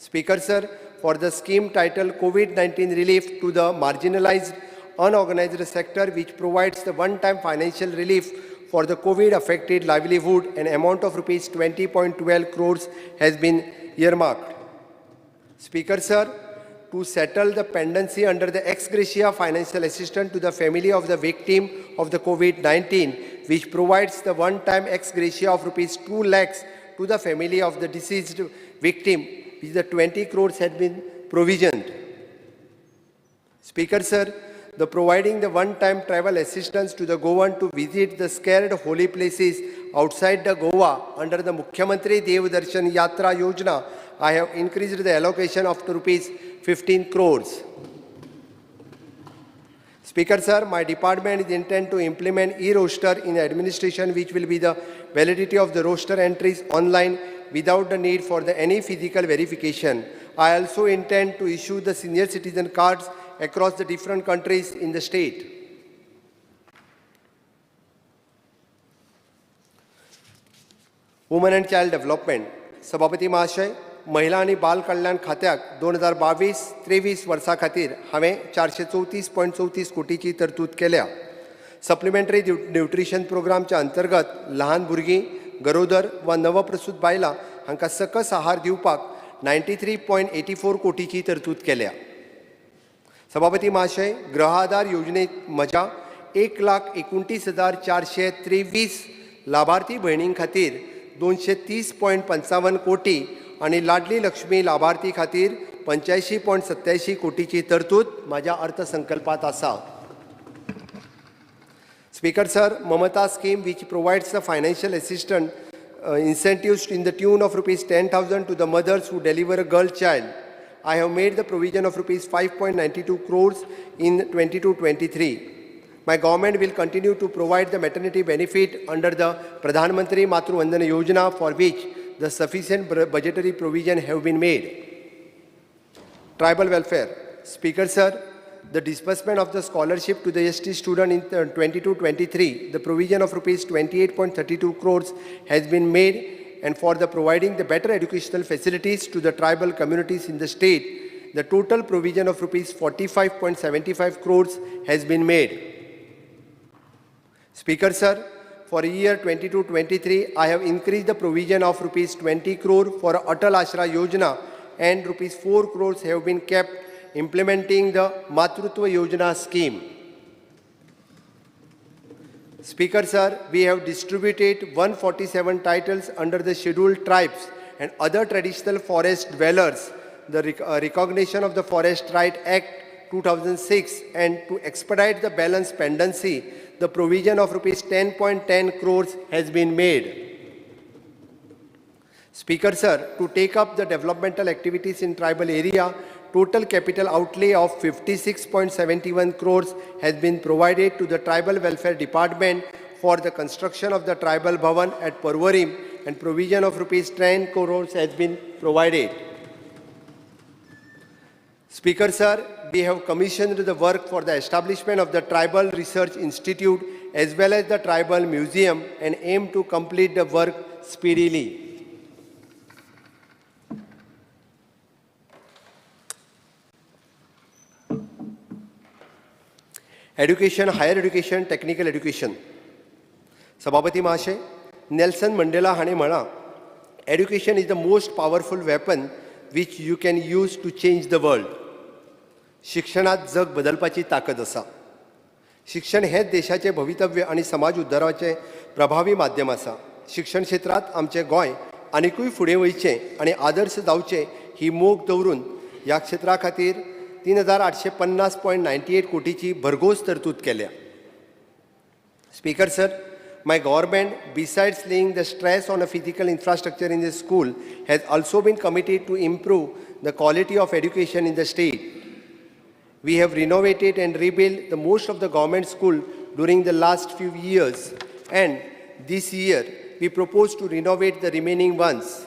Speaker sir, for the scheme title COVID-19 relief to the marginalised unorganised sector which provides the one-time financial relief for the COVID-affected livelihood, an amount of rupees 20.12 crores has been earmarked. Speaker sir, to settle the pendency under the ex gratia financial assistance to the family of the victim of the COVID-19, which provides the one-time ex gratia of rupees 2 lakhs to the family of the deceased victim, which the 20 crores had been provisioned. Speaker, sir, the providing the one-time travel assistance to the Goan to visit the scared holy places outside the Goa under the Mukhyamantri Dev Darshan Yatra Yojana, I have increased the allocation of to rupees 15 crores. Speaker, sir, my department is intent to implement e-roster in administration, which will be the validity of the roster entries online without the need for any physical verification. I also intend to issue the senior citizen cards across the different countries in the state. Women and Child Development. सभापती महाशय, महिला आणि बाल कल्याण खात्याक 2022-23 वर्सा खातीर हांवें 434.34 कोटीची तरतूद केल्या. सप्लिमेंटरी न्यूट्रिशन प्रोग्रामच्या अंतर्गत ल्हान भुरगीं, गरोदर वा नवप्रसूत बायलां हांकां सकस आहार दिवपाक 93.84 कोटीची तरतूद केल्या. सभापती महाशय, गृह आधार योजनेत म्हज्या 1,29,423 लाभार्थी भयणीं खातीर 230.55 कोटी आणि लाडली लक्ष्मी लाभार्थी खातीर 85.87 कोटीची तरतूद माझ्या अर्थसंकल्पात आसा. Speaker, sir, Mamata scheme, which provides the financial assistance incentives in the tune of rupees 10,000 to the mothers who deliver a girl child. I have made the provision of rupees 5.92 crores in 22-23. My government will continue to provide the maternity benefit under the Pradhan Mantri Matru Vandana Yojana, for which the sufficient budgetary provision have been made. Tribal welfare. Speaker, sir, the disbursement of the scholarship to the ST student in 22-23, the provision of rupees 28.32 crores has been made, and for the providing the better educational facilities to the tribal communities in the state, the total provision of rupees 45.75 crores has been made. Speaker, sir, for year 22-23, I have increased the provision of rupees 20 crore for Atal Ashra Yojana, and rupees 4 crores have been kept implementing the Matrutva Yojana scheme. Speaker, sir, we have distributed 147 titles under the scheduled tribes and other traditional forest dwellers, the recognition of the Forest Right Act 2006, and to expedite the balance pendency, the provision of rupees 10.10 crores has been made. Speaker, sir, to take up the developmental activities in tribal area, total capital outlay of 56.71 crores has been provided to the Tribal Welfare Department for the construction of the Tribal Bhavan at Parvarim, and provision of rupees 10 crores has been provided. Speaker, sir, we have commissioned the work for the establishment of the Tribal Research Institute as well as the Tribal Museum, and aim to complete the work speedily. Education, higher education, technical education. Sabhapati Mahashay, Nelson Mandela hane म्हणा, education is the most powerful weapon which you can use to change the world. शिक्षणात जग बदलपाची ताकद आसा. शिक्षण हेच देशाचे भवितव्य आणि समाज उद्धाराचे प्रभावी माध्यम आसा. शिक्षण क्षेत्रात आमचे गोंय आनिकूय फुडें वयचें आणि आदर्श जावचें ही मोख दवरून ह्या क्षेत्रा खातीर 3,850.98 कोटीची भरघोस तरतूद केल्या. Speaker, sir, my government, besides laying the stress on a physical infrastructure in the school, has also been committed to improve the quality of education in the state. We have renovated and rebuilt the most of the government school during the last few years, and this year we propose to renovate the remaining ones.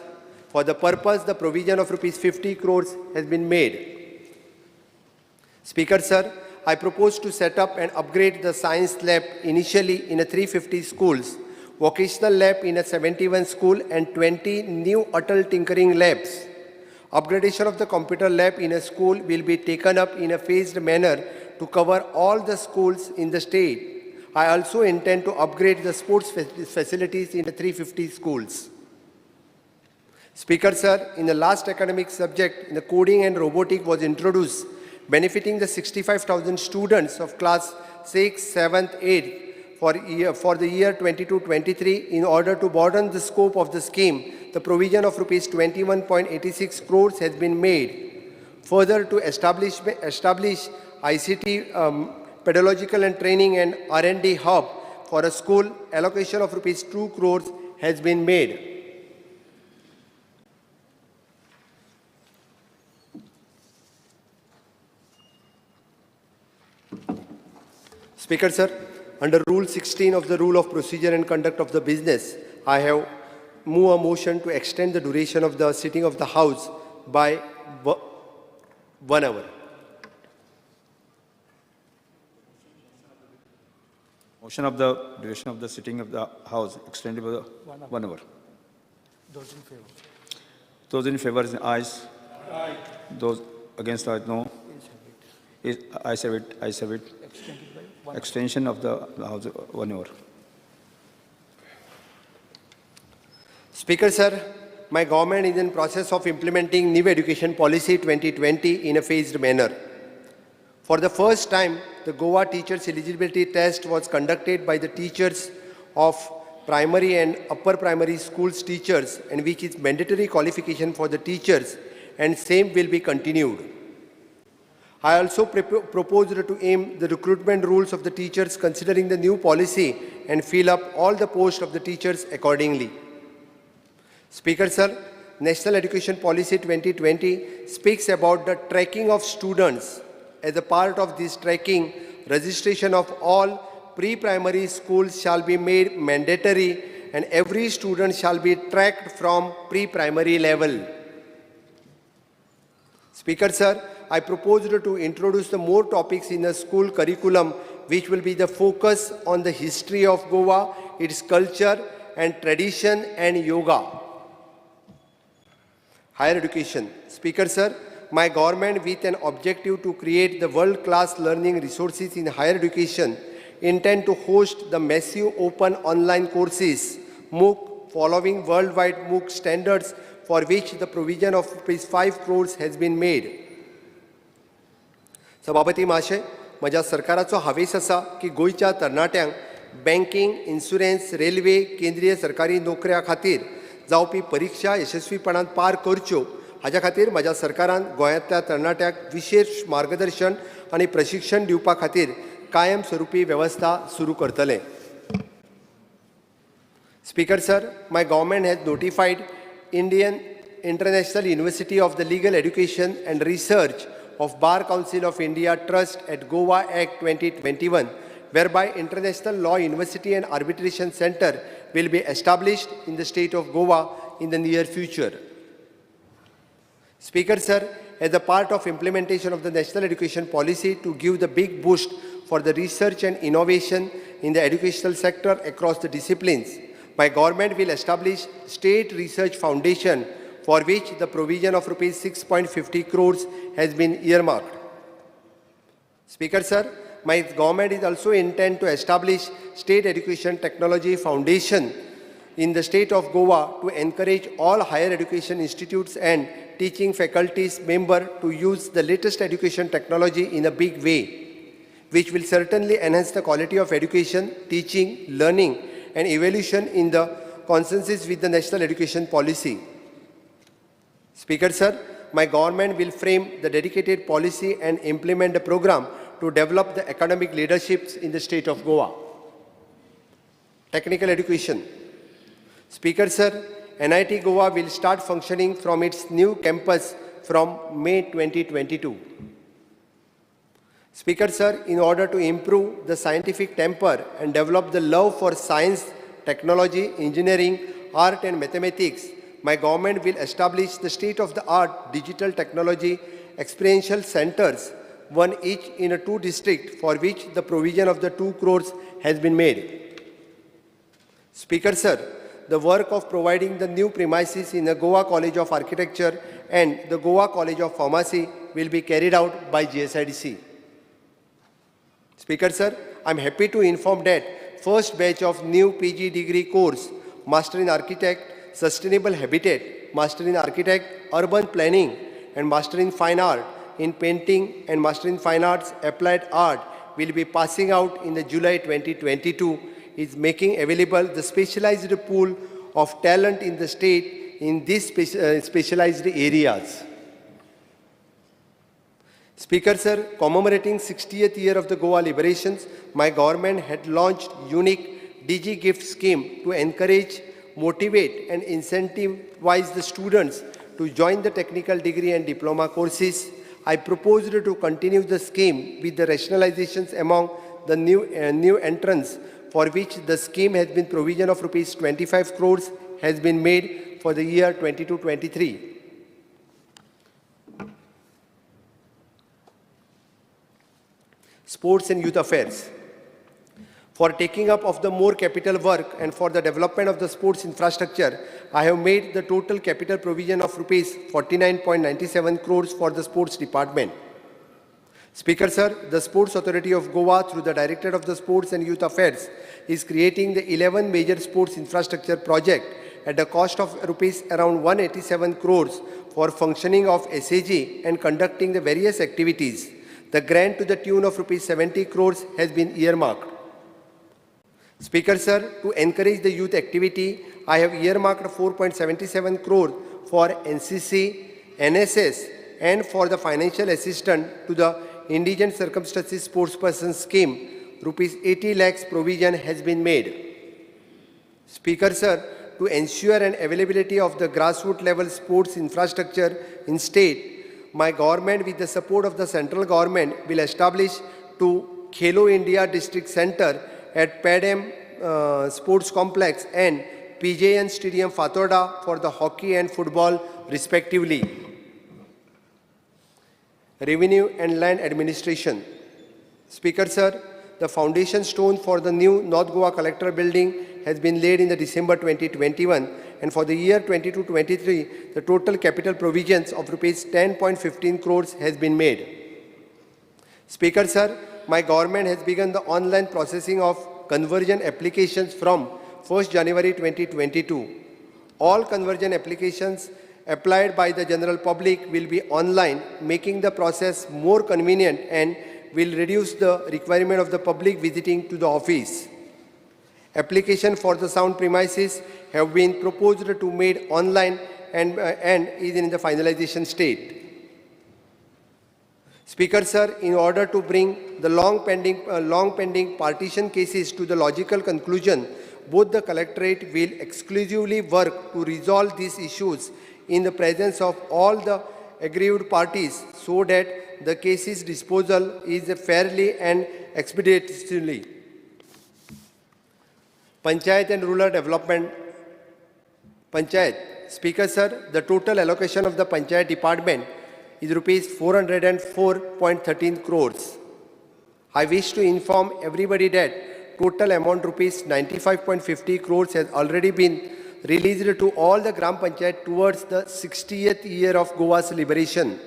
For the purpose, the provision of rupees 50 crores has been made. Speaker, sir, I propose to set up and upgrade the science lab initially in a 350 schools, vocational lab in a 71 school, and 20 new Atal tinkering labs. Upgradation of the computer lab in a school will be taken up in a phased manner to cover all the schools in the state. I also intend to upgrade the sports facilities in the 350 schools. Speaker, sir, in the last academic subject, the coding and robotic was introduced, benefiting the 65,000 students of class 6, 7th, 8th for the year 22-23. In order to broaden the scope of the scheme, the provision of rupees 21.86 crores has been made. Further, to establish ICT pedagogical and training and R&D hub for a school, allocation of rupees 2 crores has been made. Speaker, sir, under Rule 16 of the Rule of Procedure and Conduct of the Business, I have moved a motion to extend the duration of the sitting of the House by 1 hour. Motion of the duration of the sitting of the House extended by 1 hour. Those in favor? Those in favor, ayes. Aye. Those against, no. Ayes have it. Ayes have it. Extended by 1 hour. Extension of the House 1 hour. Speaker, sir, my government is in process of implementing new education policy 2020 in a phased manner. For the first time, the Goa teachers eligibility test was conducted by the teachers of primary and upper primary schools teachers, and which is mandatory qualification for the teachers, and same will be continued. I also proposed to aim the recruitment rules of the teachers considering the new policy and fill up all the posts of the teachers accordingly. Speaker, sir, National Education Policy 2020 speaks about the tracking of students. As a part of this tracking, registration of all pre-primary schools shall be made mandatory, and every student shall be tracked from pre-primary level. Speaker, sir, I proposed to introduce the more topics in the school curriculum, which will be the focus on the history of Goa, its culture and tradition, and yoga. Higher education. Speaker, sir, my government, with an objective to create the world-class learning resources in higher education, intend to host the massive open online courses, MOOC, following worldwide MOOC standards, for which the provision of ₹5 crores has been made. सभापती महाशय, म्हज्या सरकाराचो हावेस आसा की गोंयच्या तरणाट्यांक banking, insurance, railway, केंद्रीय सरकारी नोकऱ्या खातीर जावपी परीक्षा यशस्वीपणान पार करच्यो, हाच्या खातीर म्हज्या सरकारान गोंयांतल्या तरणाट्यांक विशेष मार्गदर्शन आनी प्रशिक्षण दिवपा खातीर कायमस्वरुपी वेवस्था सुरू करतले. Speaker, sir, my government has notified Indian International University of the Legal Education and Research of Bar Council of India Trust at Goa Act 2021, whereby International Law University and Arbitration Center will be established in the state of Goa in the near future. Speaker, sir, as a part of implementation of the National Education Policy to give the big boost for the research and innovation in the educational sector across the disciplines, my government will establish State Research Foundation, for which the provision of rupees 6.50 crores has been earmarked. Speaker, sir, my government is also intent to establish State Education Technology Foundation in the state of Goa to encourage all higher education institutes and teaching faculties member to use the latest education technology in a big way, which will certainly enhance the quality of education, teaching, learning, and evaluation in the consensus with the National Education Policy. Speaker, sir, my government will frame the dedicated policy and implement a program to develop the academic leaderships in the state of Goa. Technical education. Speaker, sir, NIT Goa will start functioning from its new campus from May 2022. Speaker, sir, in order to improve the scientific temper and develop the love for science, technology, engineering, art and mathematics, my government will establish the state-of-the-art digital technology experiential centers, one each in a 2 districts, for which the provision of the 2 crores has been made. Speaker, sir, the work of providing the new premises in the Goa College of Architecture and the Goa College of Pharmacy will be carried out by GSIDC. Speaker, sir, I am happy to inform that first batch of new PG degree course, Master in Architect, sustainable habitat, master in architect, urban planning, and master in fine art in painting and master in fine arts, applied art will be passing out in the July 2022, is making available the specialized pool of talent in the state in these specialized areas. Speaker Sir, commemorating 60th year of the Goa liberations, my government had launched unique DG gift scheme to encourage, motivate and incentivize the students to join the technical degree and diploma courses. I proposed to continue the scheme with the rationalizations among the new entrants, for which the scheme has been provision of rupees 25 crores has been made for the year 22-23. Sports and Youth Affairs. For taking up of the more capital work and for the development of the sports infrastructure, I have made the total capital provision of rupees 49.97 crores for the sports department. Speaker Sir, the Sports Authority of Goa through the Directorate of the Sports and Youth Affairs is creating the 11 major sports infrastructure project at the cost of rupees around 187 crores for functioning of SAG and conducting the various activities. The grant to the tune of rupees 70 crores has been earmarked. Speaker Sir, to encourage the youth activity, I have earmarked 4.77 crore for NCC, NSS and for the financial assistance to the Indigent Circumstances Sportsperson Scheme. Rupees 80 lakhs provision has been made. Speaker Sir, to ensure an availability of the grassroots level sports infrastructure in state, my government with the support of the central government will establish to Khelo India District Center at Padam Sports Complex and PJN Stadium Fatorda for the hockey and football respectively. Revenue and Land Administration. Speaker Sir, the foundation stone for the new North Goa Collector Building has been laid in the December 2021, and for the year 22-23, the total capital provisions of rupees 10.15 crores has been made. Speaker Sir, my government has begun the online processing of conversion applications from 1st January 2022. All conversion applications applied by the general public will be online, making the process more convenient and will reduce the requirement of the public visiting to the office. Application for the sound premises have been proposed to made online and is in the finalization state. Speaker Sir, in order to bring the long pending partition cases to the logical conclusion, both the Collectorate will exclusively work to resolve these issues in the presence of all the aggrieved parties so that the case's disposal is fairly and expeditiously. Panchayat and Rural Development. Panchayat. Speaker Sir, the total allocation of the Panchayat Department is rupees 404.13 crores. I wish to inform everybody that total amount rupees 95.50 crores has already been released to all the Gram Panchayat towards the 60th year of Goa's liberation.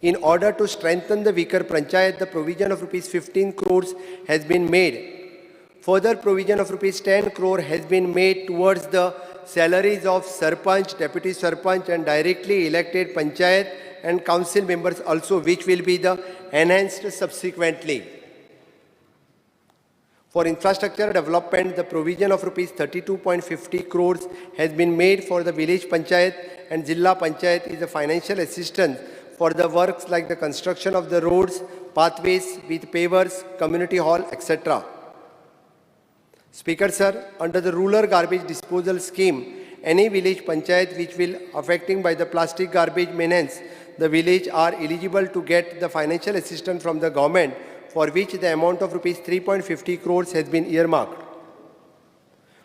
In order to strengthen the weaker Panchayat, the provision of rupees 15 crores has been made. Further provision of rupees 10 crore has been made towards the salaries of Sarpanch, Deputy Sarpanch and directly elected Panchayat and Council members also, which will be the enhanced subsequently. For infrastructure development, the provision of rupees 32.50 crores has been made for the village Panchayat and Jilla Panchayat is a financial assistance for the works like the construction of the roads, pathways with pavers, community hall, etc. Speaker Sir, under the rural garbage disposal scheme, any village panchayat which will affecting by the plastic garbage maintenance, the village are eligible to get the financial assistance from the government, for which the amount of rupees 3.50 crores has been earmarked.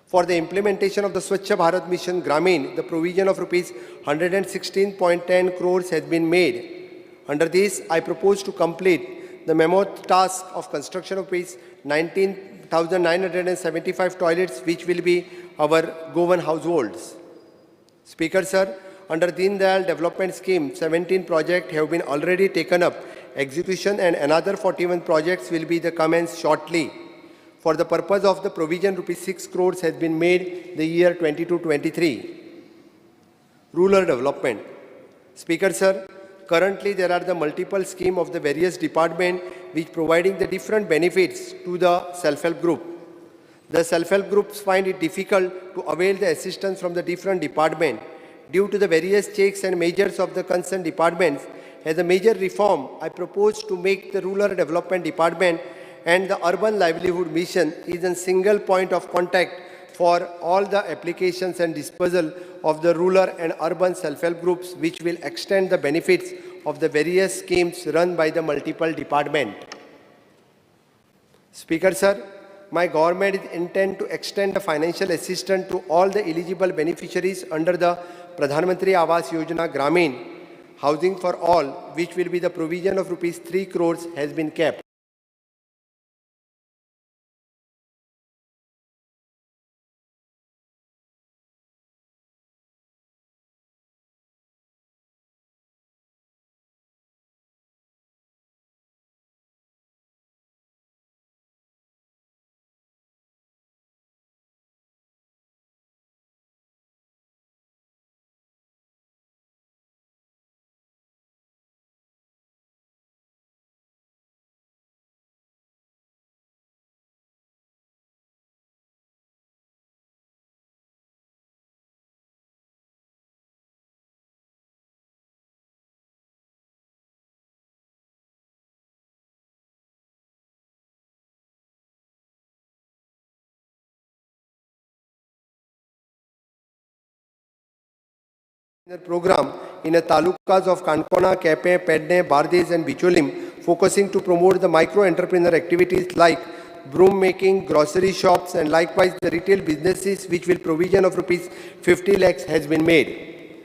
For the implementation of the Swachh Bharat Mission Gramin, the provision of rupees 116.10 crores has been made. Under this, I propose to complete the mammoth task of construction of rupees 19,975 toilets, which will be our Goan households. Speaker Sir, under Deen Dayal Development Scheme, 17 projects have been already taken up execution and another 41 projects will be commenced shortly. for the purpose of the provision rupees 6 crores has been made the year 22-23. Rural development. Speaker sir, currently there are the multiple schemes of the various departments which providing the different benefits to the self-help group. The self-help groups find it difficult to avail the assistance from the different departments due to the various checks and measures of the concerned departments. As a major reform, I propose to make the Rural Development Department and the Urban Livelihood Mission is a single point of contact for all the applications and disposal of the rural and urban self-help groups, which will extend the benefits of the various schemes run by the multiple departments. Speaker sir, my government is intent to extend the financial assistance to all the eligible beneficiaries under the Pradhan Mantri Awas Yojana Gramin Housing for All, which will be the provision of rupees 3 crores has been kept. Program in a talukas of Kankona, Kepe, Pedne, Bardes and Bicholim, focusing to promote the micro-entrepreneur activities like broom making, grocery shops and likewise the retail businesses, which will provision of rupees 50 lakhs has been made.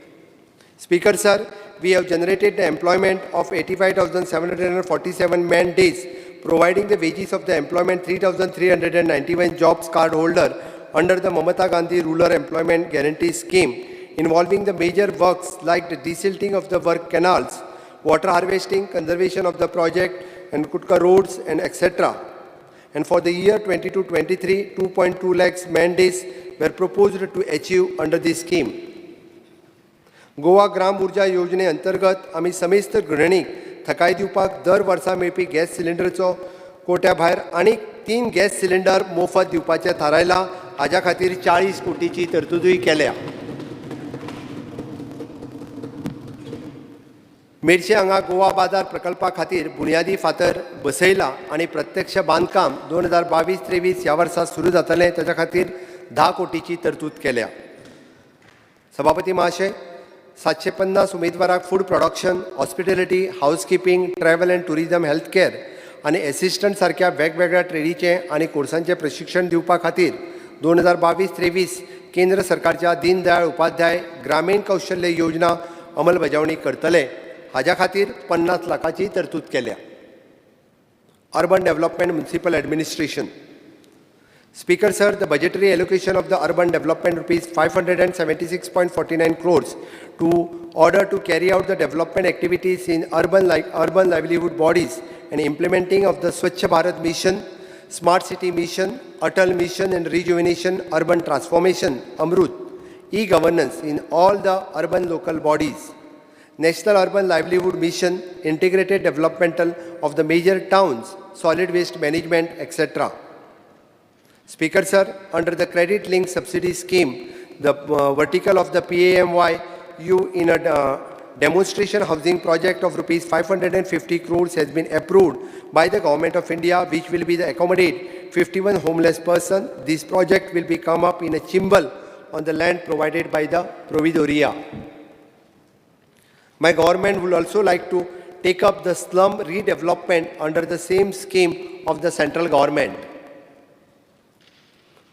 Speaker sir, we have generated the employment of 85,747 man days, providing the wages of the employment 3,391 jobs card holder under the Mamata Gandhi Rural Employment Guarantee Scheme, involving the major works like the desilting of the work canals, water harvesting, conservation of the project, and Kutka roads, and etc. And for the year 22-23, 2.2 lakhs man days were proposed to achieve under this scheme. Goa ग्राम ऊर्जा योजने अंतर्गत आम्ही समेस्त गृहिणीक थकाय दिवपाक दर वर्सा मेळपी gas सिलिंडरचो कोट्या भायर आनीक 3 gas cylinder मोफत दिवपाचें थारायलां. हाच्या खातीर 40 कोटीची तरतूदय केल्या. मेडशे हांगा गोवा बाजार प्रकल्पा खातीर बुनयादी फातर बसयला आनी प्रत्यक्ष बांदकाम 2022-23 ह्या वर्सा सुरू जातलें. ताच्या खातीर 10 कोटीची तरतूद केल्या. सभापती महाशय, 750 उमेदवाराक food production, hospitality, housekeeping, travel and tourism, health care आनी एसिस्टंट सारख्या वेगवेगळ्या ट्रेडीचें आनी कोर्सांचें प्रशिक्षण दिवपा खातीर 2022-23 केंद्र सरकारच्या दीनदयाळ उपाध्याय ग्रामीण कौशल्य योजना अंमलबजावणी करतले. हाज्या खातीर 50 लाखाची तरतूद केल्या. Urban development municipal administration. Speaker sir, the budgetary allocation of the urban development rupees 576.49 crores to order to carry out the development activities in urban livelihood bodies and implementing of the Swachh Bharat mission, Smart City mission, Atal mission and rejuvenation, urban transformation, Amrut, e-governance in all the urban local bodies, National Urban Livelihood Mission, integrated developmental of the major towns, solid waste management, etc. Speaker sir, under the credit linked subsidy scheme, the vertical of the PAMYU in a demonstration housing project of rupees 550 crores has been approved by the Government of India, which will be the accommodate 51 homeless person. This project will be come up in a chimbal on the land provided by the Providoria. My government would also like to take up the slum redevelopment under the same scheme of the central government.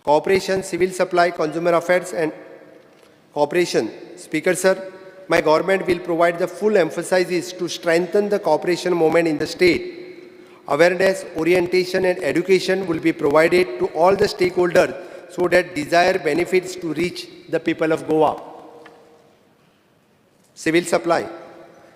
Cooperation, civil supply, consumer affairs and cooperation. Speaker sir, my government will provide the full emphasis to strengthen the cooperation movement in the state. Awareness, orientation and education will be provided to all the stakeholders so that desired benefits to reach the people of Goa. Civil supply.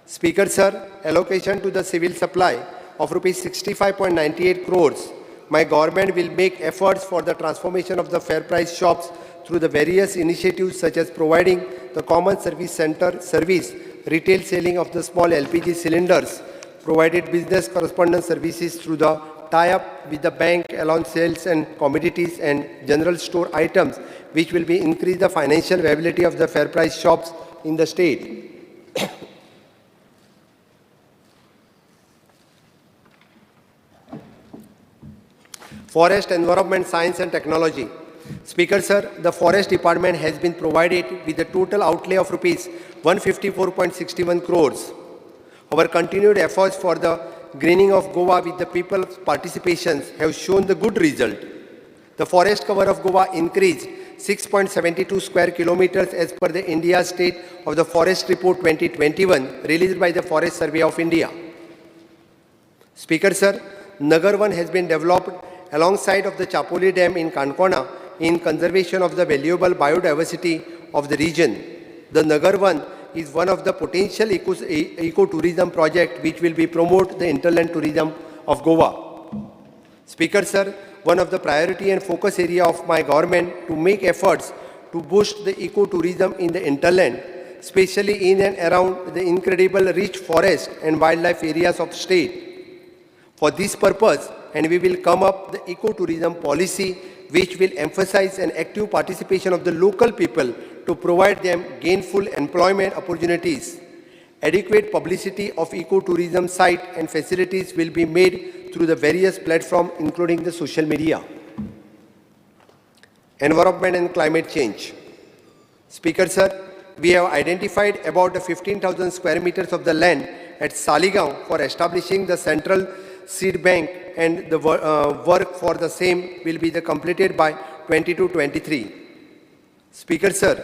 Speaker sir, allocation to the civil supply of rupees 65.98 crores my government will make efforts for the transformation of the fair price shops through the various initiatives such as providing the common service center service, retail selling of the small LPG cylinders, provided business correspondence services through the tie-up with the bank along sales and commodities and general store items, which will be increase the financial viability of the fair price shops in the state. Forest, Environment, Science and Technology. Speaker, sir, the Forest Department has been provided with a total outlay of rupees 154.61 crores. Our continued efforts for the greening of Goa with the people's participations have shown the good result. The forest cover of Goa increased 6.72 square kilometers as per the India State of the Forest Report 2021 released by the Forest Survey of India. Speaker, sir, Nagar 1 has been developed alongside of the Chapoli Dam in Kankona in conservation of the valuable biodiversity of the region. The Nagar 1 is one of the potential ecotourism project which will be promote the interland tourism of Goa. Speaker, sir, one of the priority and focus area of my government to make efforts to boost the ecotourism in the interland, especially in and around the incredible rich forest and wildlife areas of state. For this purpose, and we will come up the ecotourism policy which will emphasize an active participation of the local people to provide them gainful employment opportunities. Adequate publicity of ecotourism site and facilities will be made through the various platforms including the social media. Environment and climate change. Speaker, sir, we have identified about 15,000 square meters of the land at Saligaon for establishing the central seed bank, and the work for the same will be completed by 22-23. Speaker, sir,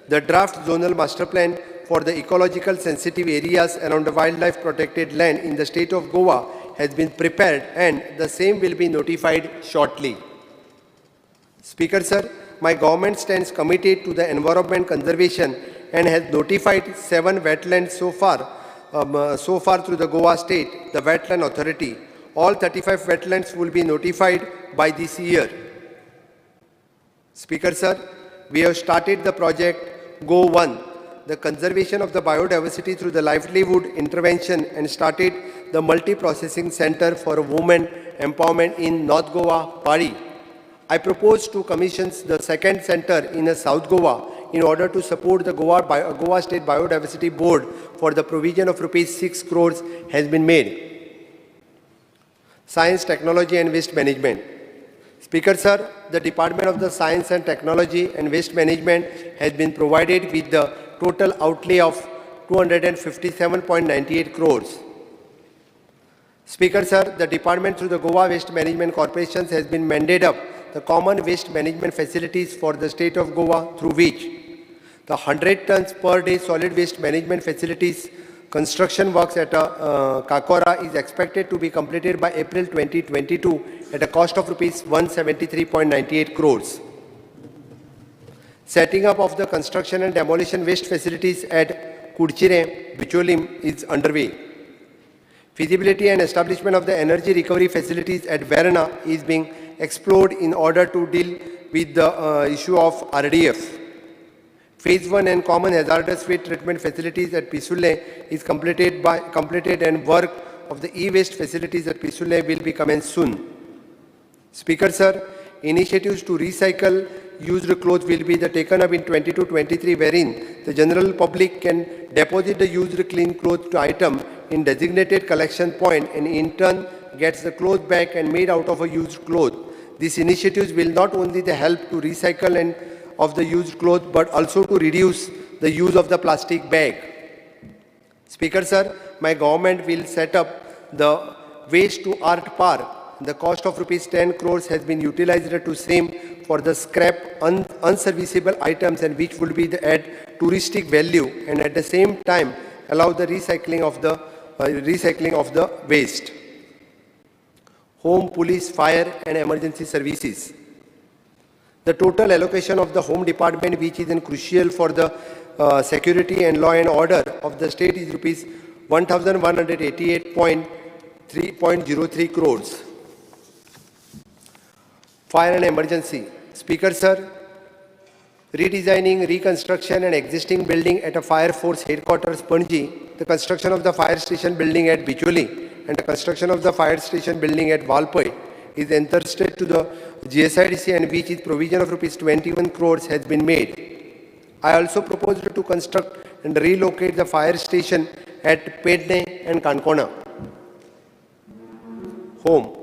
the draft zonal master plan for the ecological sensitive areas around the wildlife protected land in the state of Goa has been prepared and the same will be notified shortly. Speaker, sir, my government stands committed to the environment conservation and has notified 7 wetlands so far through the Goa State, the Wetland Authority. All 35 wetlands will be notified by this year. Speaker, sir, we have started the project Go 1, the conservation of the biodiversity through the livelihood intervention, and started the multi-processing center for women empowerment in North Goa, Pari. I propose to commission the second center in South Goa in order to support the Goa State Biodiversity Board for the provision of rupees 6 crores has been made. Science, Technology and Waste Management. Speaker, sir, the Department of the Science and Technology and Waste Management has been provided with the total outlay of 257.98 crores. Speaker, sir, the department through the Goa Waste Management Corporation has been mandated up the common waste management facilities for the state of Goa, through which the 100 tons per day solid waste management facilities construction works at Kakora is expected to be completed by April 2022 at a cost of rupees 173.98 crores. Setting up of the construction and demolition waste facilities at Kudchire, Bicholim is underway. Feasibility and establishment of the energy recovery facilities at Verna is being explored in order to deal with the issue of RDF. Phase 1 and common hazardous waste treatment facilities at Pisulle is completed and work of the e-waste facilities at Pisulle will be commenced soon. Speaker, sir, initiatives to recycle used clothes will be taken up in 22-23, wherein the general public can deposit the used clean clothes item in designated collection point and in turn gets the clothes back and made out of a used cloth. These initiatives will not only help to recycle and of the used cloth but also to reduce the use of the plastic bag. Speaker, sir, my government will set up the Waste to Art Park. The cost of rupees 10 crores has been utilized to same for the scrap unserviceable items and which would be add touristic value and at the same time allow the recycling of the waste. Home, police, fire and emergency services. The total allocation of the Home Department, which is crucial for the security and law and order of the state, is rupees 1,188.03 crores. Fire and emergency. Speaker sir, redesigning, reconstruction and existing building at a fire force headquarters Panji, the construction of the fire station building at Bicholi and the construction of the fire station building at Valpai is entrusted to the GSIDC and which is provision of rupees 21 crores has been made. I also proposed to construct and relocate the fire station at Pedne and Kankona. Home.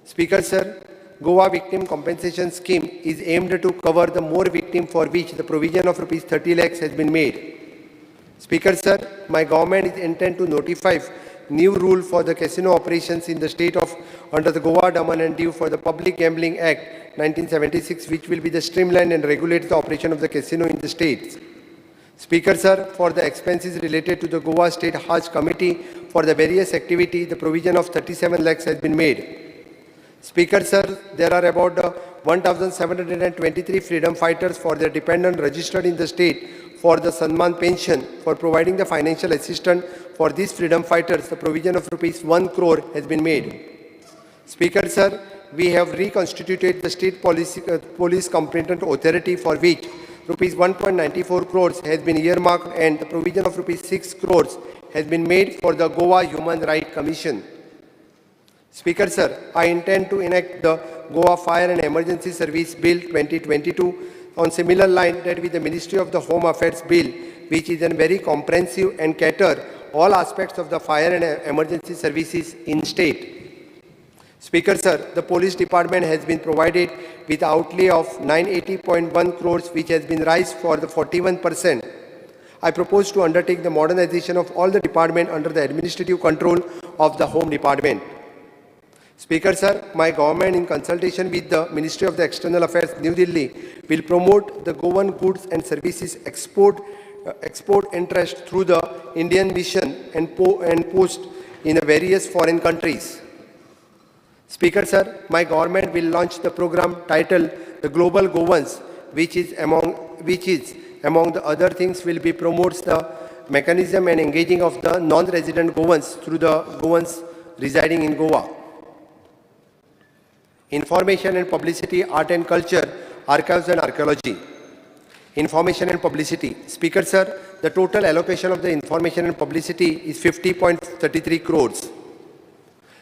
Speaker sir, Goa Victim Compensation Scheme is aimed to cover the more victims for which the provision of rupees 30 lakhs has been made. Speaker sir, my government is intent to notify new rule for the casino operations in the state of under the Goa Daman and Diu for the Public Gambling Act 1976, which will be the streamline and regulate the operation of the casino in the states. Speaker sir, for the expenses related to the Goa State Hajj Committee for the various activity, the provision of 37 lakhs has been made. Speaker sir, there are about 1,723 freedom fighters for their dependent registered in the state for the Sanman pension. For providing the financial assistance for these freedom fighters, the provision of rupees 1 crore has been made. Speaker sir, we have reconstituted the state police competent authority for which rupees 1.94 crores has been earmarked and the provision of rupees 6 crores has been made for the Goa Human Rights Commission. Speaker sir, I intend to enact the Goa Fire and Emergency Service Bill 2022 on similar line that with the Ministry of the Home Affairs Bill, which is a very comprehensive and cater all aspects of the fire and emergency services in state. Speaker sir, the police department has been provided with outlay of 980.1 crores which has been raised for the 41%. I propose to undertake the modernization of all the department under the administrative control of the Home Department. Speaker sir, my government in consultation with the Ministry of the External Affairs, New Delhi, will promote the Goan goods and services export interest through the Indian mission and post in various foreign countries. Speaker sir, my government will launch the program titled The Global Goans, which is among the other things will be promotes the mechanism and engaging of the non-resident Goans through the Goans residing in Goa. Information and publicity, art and culture, archives and archaeology. Information and publicity. Speaker sir, the total allocation of the information and publicity is 50.33 crores.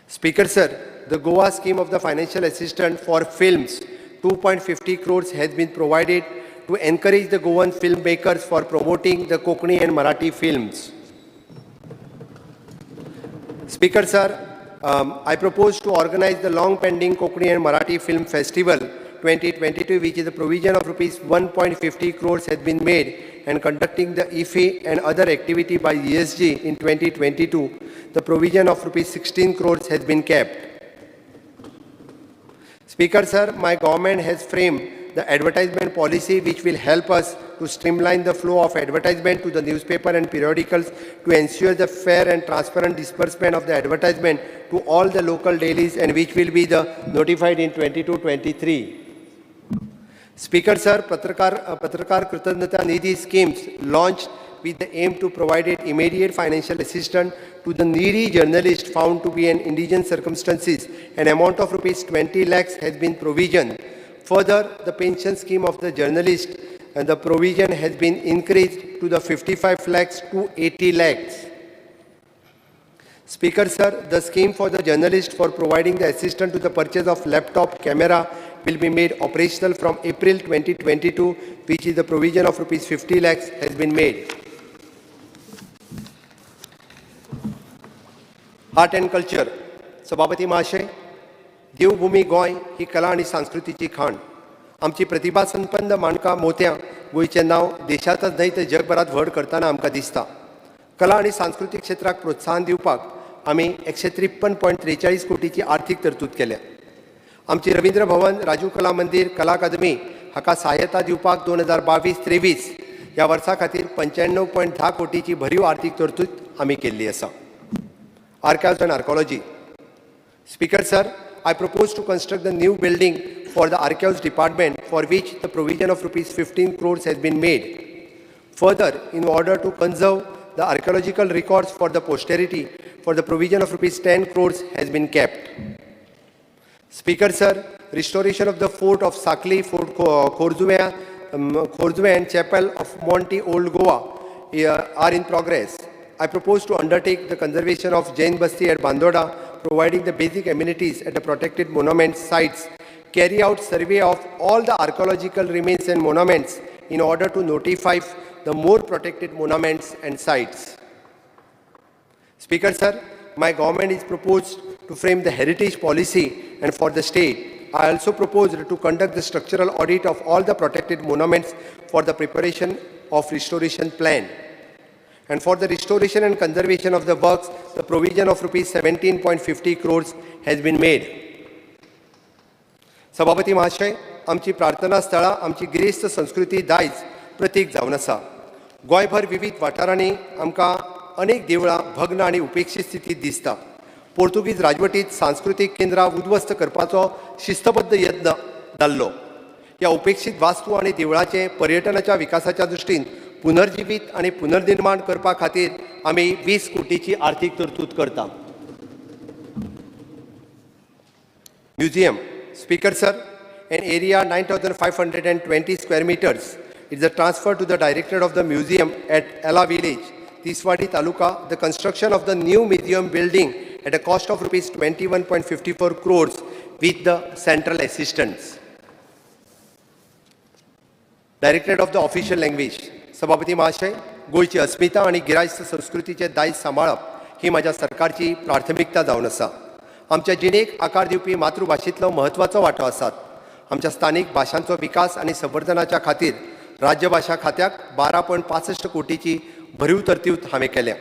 Speaker sir, the Goa scheme of the financial assistance for films, 2.50 crores has been provided to encourage the Goan filmmakers for promoting the Konkani and Marathi films. Speaker sir, I propose to organize the long-pending Konkani and Marathi Film Festival 2022, which is a provision of rupees 1.50 crores has been made and conducting the IFE and other activity by ESG in 2022. The provision of rupees 16 crores has been kept. Speaker sir, my government has framed the advertisement policy which will help us to streamline the flow of advertisement to the newspaper and periodicals to ensure the fair and transparent disbursement of the advertisement to all the local dailies and which will be notified in 22-23. Speaker sir, Patrakar Kritanyata Nidhi schemes launched with the aim to provide immediate financial assistance to the needy journalist found to be in indigent circumstances. An amount of rupees 20 lakhs has been provisioned. Further, the pension scheme of the journalist and the provision has been increased to the 55 lakhs to 80 lakhs. Speaker sir, the scheme for the journalist for providing the assistance to the purchase of laptop camera will be made operational from April 2022, which is the provision of rupees 50 lakhs has been made. Art and culture. सभापती महाशय, देवभूमी गोंय ही कला आणि संस्कृतीची खाण. आमची प्रतिभा संपन्न माणका मोत्या गोंयचें नांव देशांतच न्हय तर जगभरात व्हड करताना आमकां दिसता. कला आणि सांस्कृतिक क्षेत्राक प्रोत्साहन दिवपाक आमी 153.43 कोटीची आर्थीक तरतूद केल्या. आमची रवींद्र भवन, राजीव कला मंदिर, कला अकादमी हाका सहाय्यता दिवपाक 2022-23 ह्या वर्सा खातीर 95.10 कोटीची भरीव आर्थीक तरतूद आमी केल्ली आसा. Archives and archaeology. Speaker sir, I propose to construct the new building for the archives department for which the provision of rupees 15 crores has been made. Further, in order to conserve the archaeological records for the posterity, for the provision of rupees 10 crores has been kept. Speaker sir, restoration of the fort of Sakli, Fort Khorzwe and Chapel of Monte Old Goa are in progress. I propose to undertake the conservation of Jain Basti at Bandoda, providing the basic amenities at the protected monument sites, carry out survey of all the archaeological remains and monuments in order to notify the more protected monuments and sites. Speaker, sir, my government is proposed to frame the heritage policy, and for the state, I also propose to conduct the structural audit of all the protected monuments for the preparation of restoration plan. And for the restoration and conservation of the works, the provision of rupees 17.50 crores has been made. सभापती महाशय, आमची प्रार्थना स्थळां आमची गिरेस्त संस्कृती दायज प्रतीक जावन आसा. गोंयभर विविध वाठारांनी आमकां अनेक देवळां भग्न आनी उपेक्षित स्थितीत दिसता. पोर्तुगीज राजवटीत सांस्कृतीक केंद्रां उद्ध्वस्त करपाचो शिस्तबद्ध यत्न जाल्लो. ह्या उपेक्षित वास्तू आनी देवळांचे पर्यटनाच्या विकासाच्या दृश्टीन पुनर्जीवित आणि पुनर्निर्माण करपा खातीर आमी 20 कोटीची आर्थीक तरतूद करता. Museum. Speaker, sir, an area 9,520 square meters is transferred to the director of the museum at Ella village, Tiswadi Taluka. The construction of the new museum building at a cost of rupees 21.54 crores with the central assistance. Directorate of the official language. सभापती महाशय, गोयची अस्मिता आणि गिरायस्त संस्कृतीचे दायज सांबाळप ही माझ्या सरकारची प्राथमिकता जावन आसा. आमच्या जिणेक आकार दिवपी मातृभाषेतलो महत्वाचो वांटो आसात. आमच्या स्थानीक भाशांचो विकास आणि संवर्धनाच्या खातीर राज्य भाषा खात्याक 12.65 कोटीची भरीव तरतूद हांवें केल्या.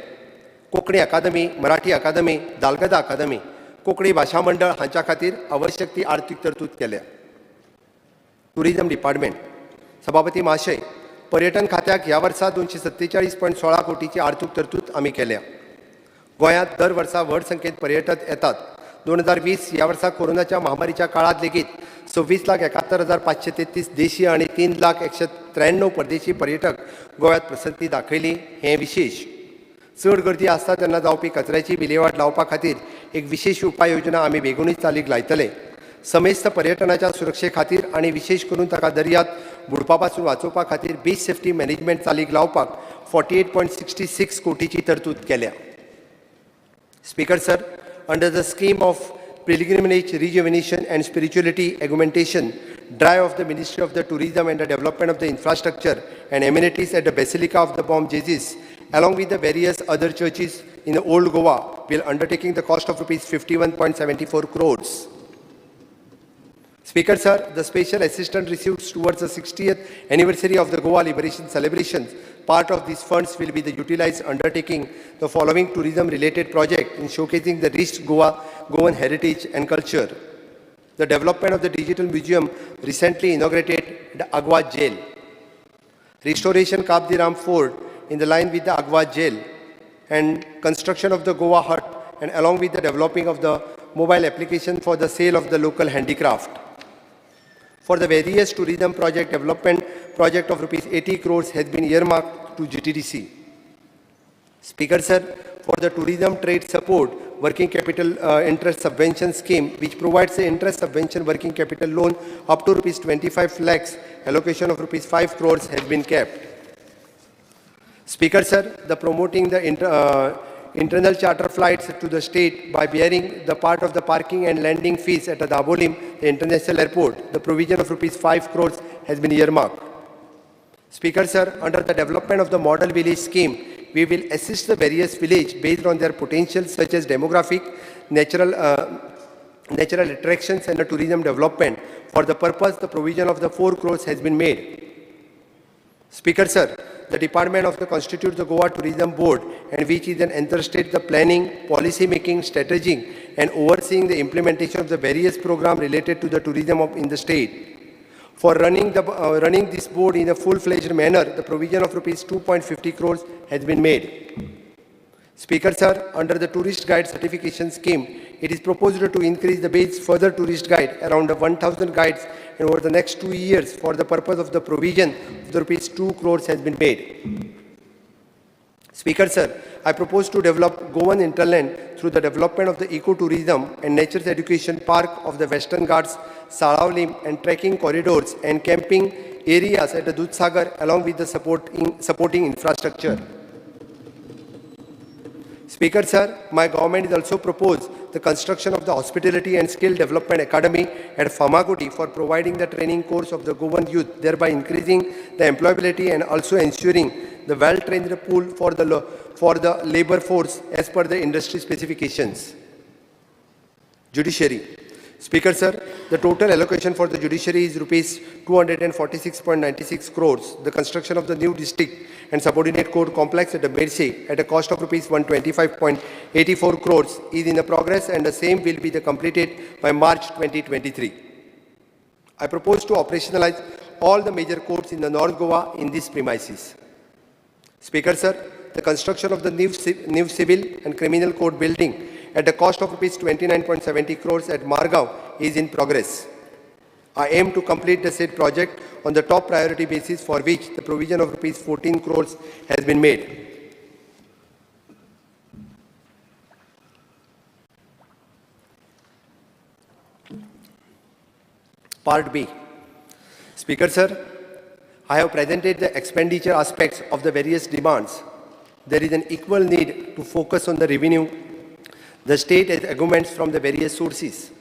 कोंकणी अकादमी, मराठी अकादमी, दालगदा अकादमी, कोंकणी भाशा मंडळ हांच्या खातीर आवश्यक ती आर्थीक तरतूद केल्या. Tourism department. सभापती महाशय, पर्यटन खात्याक ह्या वर्सा 247.16 कोटीची आर्थीक तरतूद आमी केल्या. गोंयांत दर वर्सा व्हड संख्येत पर्यटक येतात. 2020 ह्या वर्सा कोरोनाच्या महामारीच्या काळात लेगीत 26,71,533 देशी आणि 3,193 परदेशी पर्यटक गोव्यात प्रसंती दाखयली. हे विशेष. चड गर्दी आसता तेन्ना जावपी कचऱ्याची विलेवाट लावपा खातीर एक विशेष उपाय योजना आमी बेगीनूच चालीक लायतले. समेस्त पर्यटनाच्या सुरक्षे खातीर आणि विशेष करून ताका दर्यांत बुडपा पासून वाचोवपा खातीर बीच सेफ्टी मॅनेजमेंट चालीक लावपाक 48.66 कोटीची तरतूद केल्या. Speaker, sir, under the scheme of pilgrimage, rejuvenation and spirituality augmentation drive of the Ministry of the Tourism and the Development of the Infrastructure and Amenities at the Basilica of the Bom Jesus, along with the various other churches in the Old Goa, will undertaking the cost of rupees 51.74 crores. Speaker, sir, the special assistant received towards the 60th anniversary of the Goa Liberation celebrations. Part of these funds will be utilized undertaking the following tourism-related project in showcasing the rich Goan heritage and culture. The development of the digital museum recently inaugurated the Agwa Jail. Restoration Kabdiram Fort in the line with the Agwa Jail and construction of the Goa Hut, and along with the developing of the mobile application for the sale of the local handicraft. For the various tourism project development project of rupees 80 crores has been earmarked to GTDC. Speaker, sir, for the tourism trade support working capital interest subvention scheme, which provides the interest subvention working capital loan up to rupees 25 lakhs, allocation of rupees 5 crores has been kept. Speaker, sir, the promoting the internal charter flights to the state by bearing the part of the parking and landing fees at the Dabolim, the international airport, the provision of rupees 5 crores has been earmarked. Speaker, sir, under the development of the model village scheme, we will assist the various villages based on their potential such as demographic, natural attractions and the tourism development. For the purpose, the provision of the 4 crores has been made. Speaker, sir, the Department of the Constitute the Goa Tourism Board, and which is an interstate the planning, policy making, strategizing and overseeing the implementation of the various programs related to the tourism in the state. For running this board in a full-fledged manner, the provision of rupees 2.50 crores has been made. Speaker, sir, under the tourist guide certification scheme, it is proposed to increase the base further tourist guide around 1,000 guides and over the next 2 years for the purpose of the provision of the rupees 2 crores has been made. Speaker, sir, I propose to develop Goan hinterland through the development of the ecotourism and nature's education park of the Western Ghats, Saravlim and trekking corridors and camping areas at the Dudhsagar along with the supporting infrastructure. Speaker, sir, my government is also proposed the construction of the Hospitality and Skill Development Academy at Famagudi for providing the training course of the Goan youth, thereby increasing the employability and also ensuring the well-trained pool for the labor force as per the industry specifications. Judiciary. Speaker, sir, the total allocation for the judiciary is rupees 246.96 crores. The construction of the new district and subordinate court complex at the Merse at a cost of rupees 125.84 crores is in progress and the same will be completed by March 2023. I propose to operationalize all the major courts in the North Goa in these premises. Speaker, sir, the construction of the new civil and criminal court building at the cost of rupees 29.70 crores at Margao is in progress. I aim to complete the said project on the top priority basis for which the provision of rupees 14 crores has been made. Part B. Speaker, sir, I have presented the expenditure aspects of the various demands. There is an equal need to focus on the revenue the state has augments from the various sources.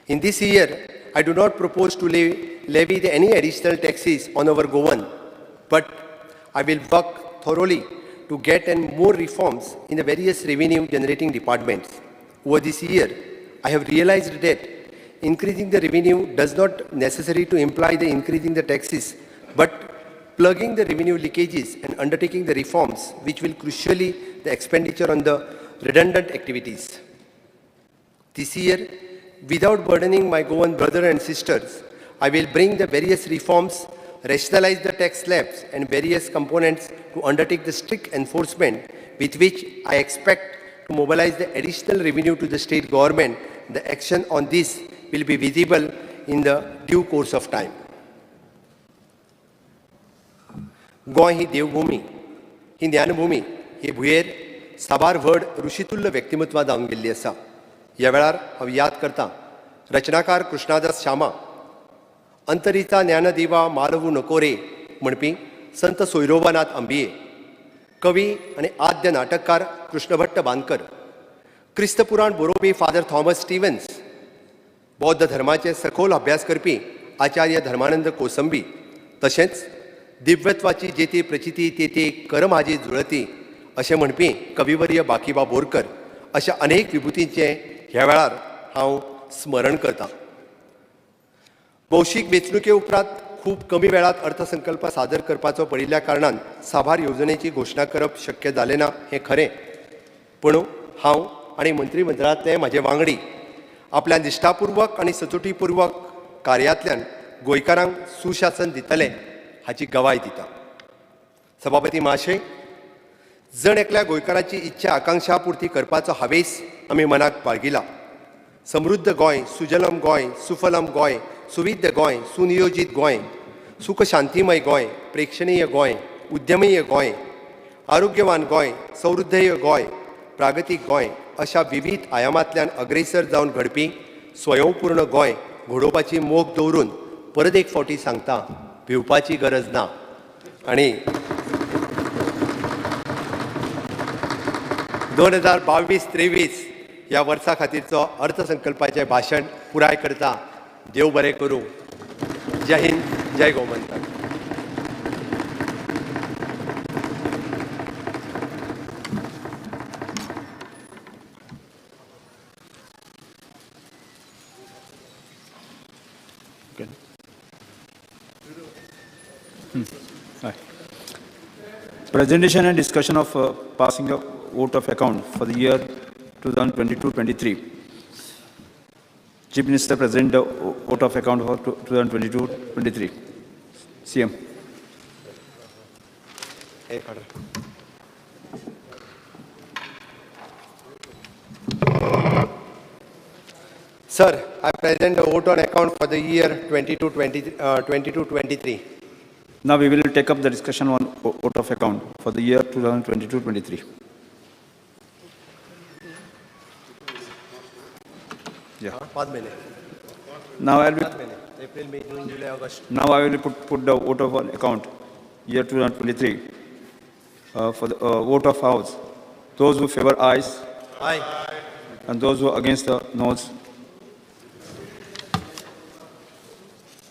In this year, I do not propose to levy any additional taxes on our Goan, but I will work thoroughly to get in more reforms in the various revenue generating departments. Over this year, I have realized that increasing the revenue does not necessarily to imply the increasing the taxes, but plugging the revenue leakages and undertaking the reforms which will crucially the expenditure on the redundant activities. This year, without burdening my Goan brothers and sisters, I will bring the various reforms, rationalize the tax slabs and various components to undertake the strict enforcement with which I expect to mobilize the additional revenue to the state government. The action on this will be visible in the due course of time. Goa ही देवभूमी, ही ज्ञानभूमी, ही भुयेर साबार व्हड ऋषितुल्य व्यक्तिमत्वां जावन गेल्ली आसा. ह्या वेळार हांव याद करतां रचनाकार कृष्णादास श्यामा, अंतरिता ज्ञानदिवा मालवू नको रे म्हणपी संत सोयरोबानाथ अंबिये, कवी आनी आद्य नाटककार कृष्णभट्ट बांदकर, क्रिस्तपुराण बरोवपी फादर थॉमस स्टीव्हन्स, बौद्ध धर्माचे सखोल अभ्यास करपी आचार्य धर्मानंद कोसंबी, तशेंच दिव्यत्वाची जेती प्रचिती तेती कर माझी जुळती अशें म्हणपी कविवर्य बाकीबा बोरकर अशा अनेक विभुतींचे ह्या वेळार हांव स्मरण करतां. भौशीक वेंचणुके उपरांत खूब कमी वेळात अर्थसंकल्प सादर करपाचो पडिल्ल्या कारणान साबार येवजणेची घोशणा करप शक्य जालें ना हें खरें. पूण हांव आनी मंत्रिमंडळांतले म्हाजे वांगडी आपल्या निश्ठापूर्वक आनी सचोटीपूर्वक कार्यांतल्यान गोंयकारांक सुशासन दितले हाची गवाय दिता. सभापती महाशय, जण एकल्या गोंयकाराची इच्छा आकांक्षा पुर्ती करपाचो हावेस आमी मनाक बाळगिला. समृद्ध गोंय, सुजलम गोंय, सुफलम गोंय, सुविद्य गोंय, सुनियोजीत गोंय, सुख शांतीमय गोंय, प्रेक्षणीय गोंय, उद्यमीय गोंय, आरोग्यवान गोंय, समृद्धय गोंय, प्रागतीक गोंय अशा विविध आयामांतल्यान अग्रेसर जावन घडपी स्वयंपूर्ण गोंय घडोवपाची मोख दवरून परत एक फावटी सांगता, भिवपाची गरज ना. आणि 2022-23 ह्या वर्सा खातीरचो अर्थसंकल्पाचें भाशण पुराय करता. देव बरें करूं. जय हिंद, जय Gomantak. Presentation and discussion of passing a vote of account for the year 2022-23. Chief Minister present the vote of account for 2022-23. CM. Sir, I present the vote on account for the year 22-23. Now we will take up the discussion on vote of account for the year 2022-23. Yeah. 5 महिने. Now I will 5 महिने. April, may, June, July, August. now I will put the vote of account year 2023 for the vote of house. Those who favor ayes Aye. and those who are against the noes.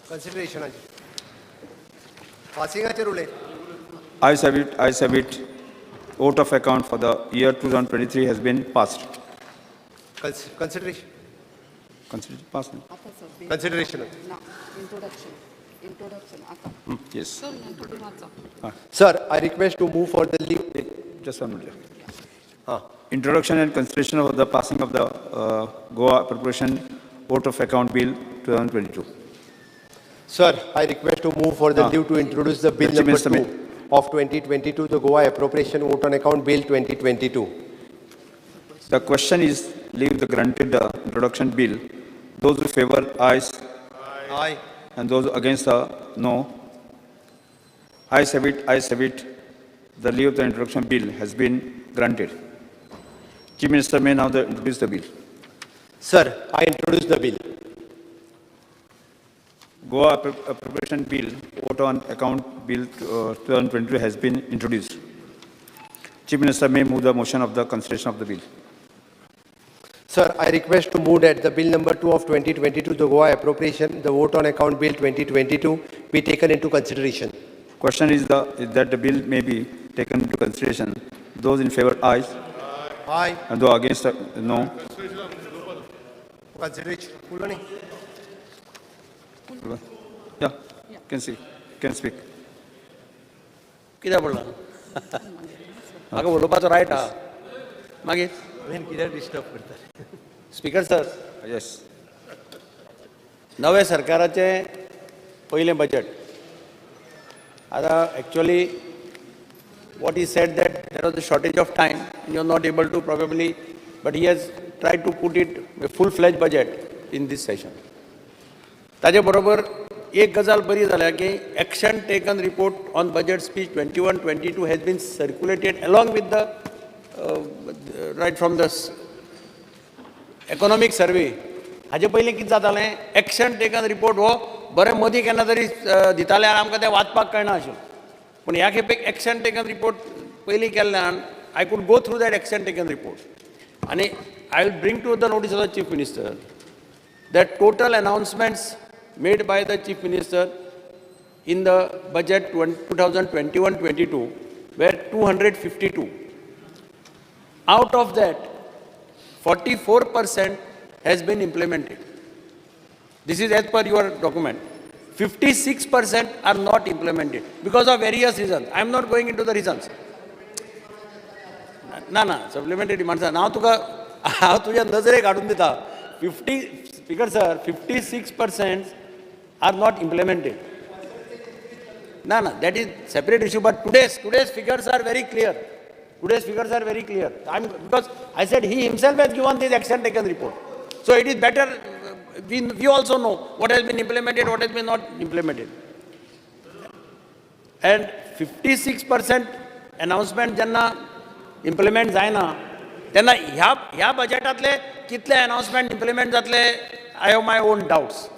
Consideration. Passing a rule. Ayes have it. Ayes have it. Vote of account for the year 2023 has been passed. Consideration. Consider passed. Consideration. No, introduction. Introduction. Yes. Sir, I request to move for the leave. Just 1 minute. Introduction and consideration of the passing of the Goa Appropriation Vote of Account Bill 2022. Sir, I request to move for the leave to introduce the bill number 2 of 2022, the Goa Appropriation Vote on Account Bill 2022. The question is leave the granted introduction bill. Those who favor ayes Aye. and those against no. Ayes have it. Ayes have it. The leave of the introduction bill has been granted. Chief Minister may now introduce the bill. Sir, I introduce the bill. Goa Appropriation Bill, Vote on Account Bill 2022 has been introduced. Chief Minister may move the motion of the consideration of the bill. Sir, I request to move that the bill number 2 of 2022, the Goa Appropriation, the Vote on Account Bill 2022, be taken into consideration. Question is that the bill may be taken into consideration. Those in favor, ayes. Aye. And those against, no. Consideration. Yeah, can see, can speak. कित्याक बोलना म्हाका उलोवपाचो riot आहा मागीर कित्याक disturb करता? Speaker sir Yes. नवे सरकाराचें पयलें बजेट आतां actually what he said that there was a shortage of time and you're not able to probably, but he has tried to put it a full-fledged budget in this session. ताजे बरोबर एक गजाल बरी जाल्या की action taken report on budget speech 21-22 has been circulated along with the right from the economic survey. हाजे पयलीं कितें जातालें action taken report हो बरें मदीं केन्ना तरी दिताले आनी आमकां तें वाचपाक कळना आशिल्लें. पण ह्या खेपेक एक्शन टेकन रिपोर्ट पयलीं केल्ल्यान I could go through that action taken report आनी I will bring to the notice of the chief minister that total announcements made by the chief minister in the budget 2021-22 were 252. Out of that, 44% has been implemented. This is as per your document. 56% are not implemented because of various reasons. I am not going into the reasons. ना supplementary demands. Now तुझ्या नजरेक हाडून दिता 50 speaker sir 56% are not implemented. That is separate issue. But today's figures are very clear. Because I said he himself has given this action taken report. So it is better. We also know what has been implemented, what has been not implemented. And 56% announcement jenna implement जायना तेन्ना ह्या बजेटांतले कितले announcement implement जातले I have my own doubts.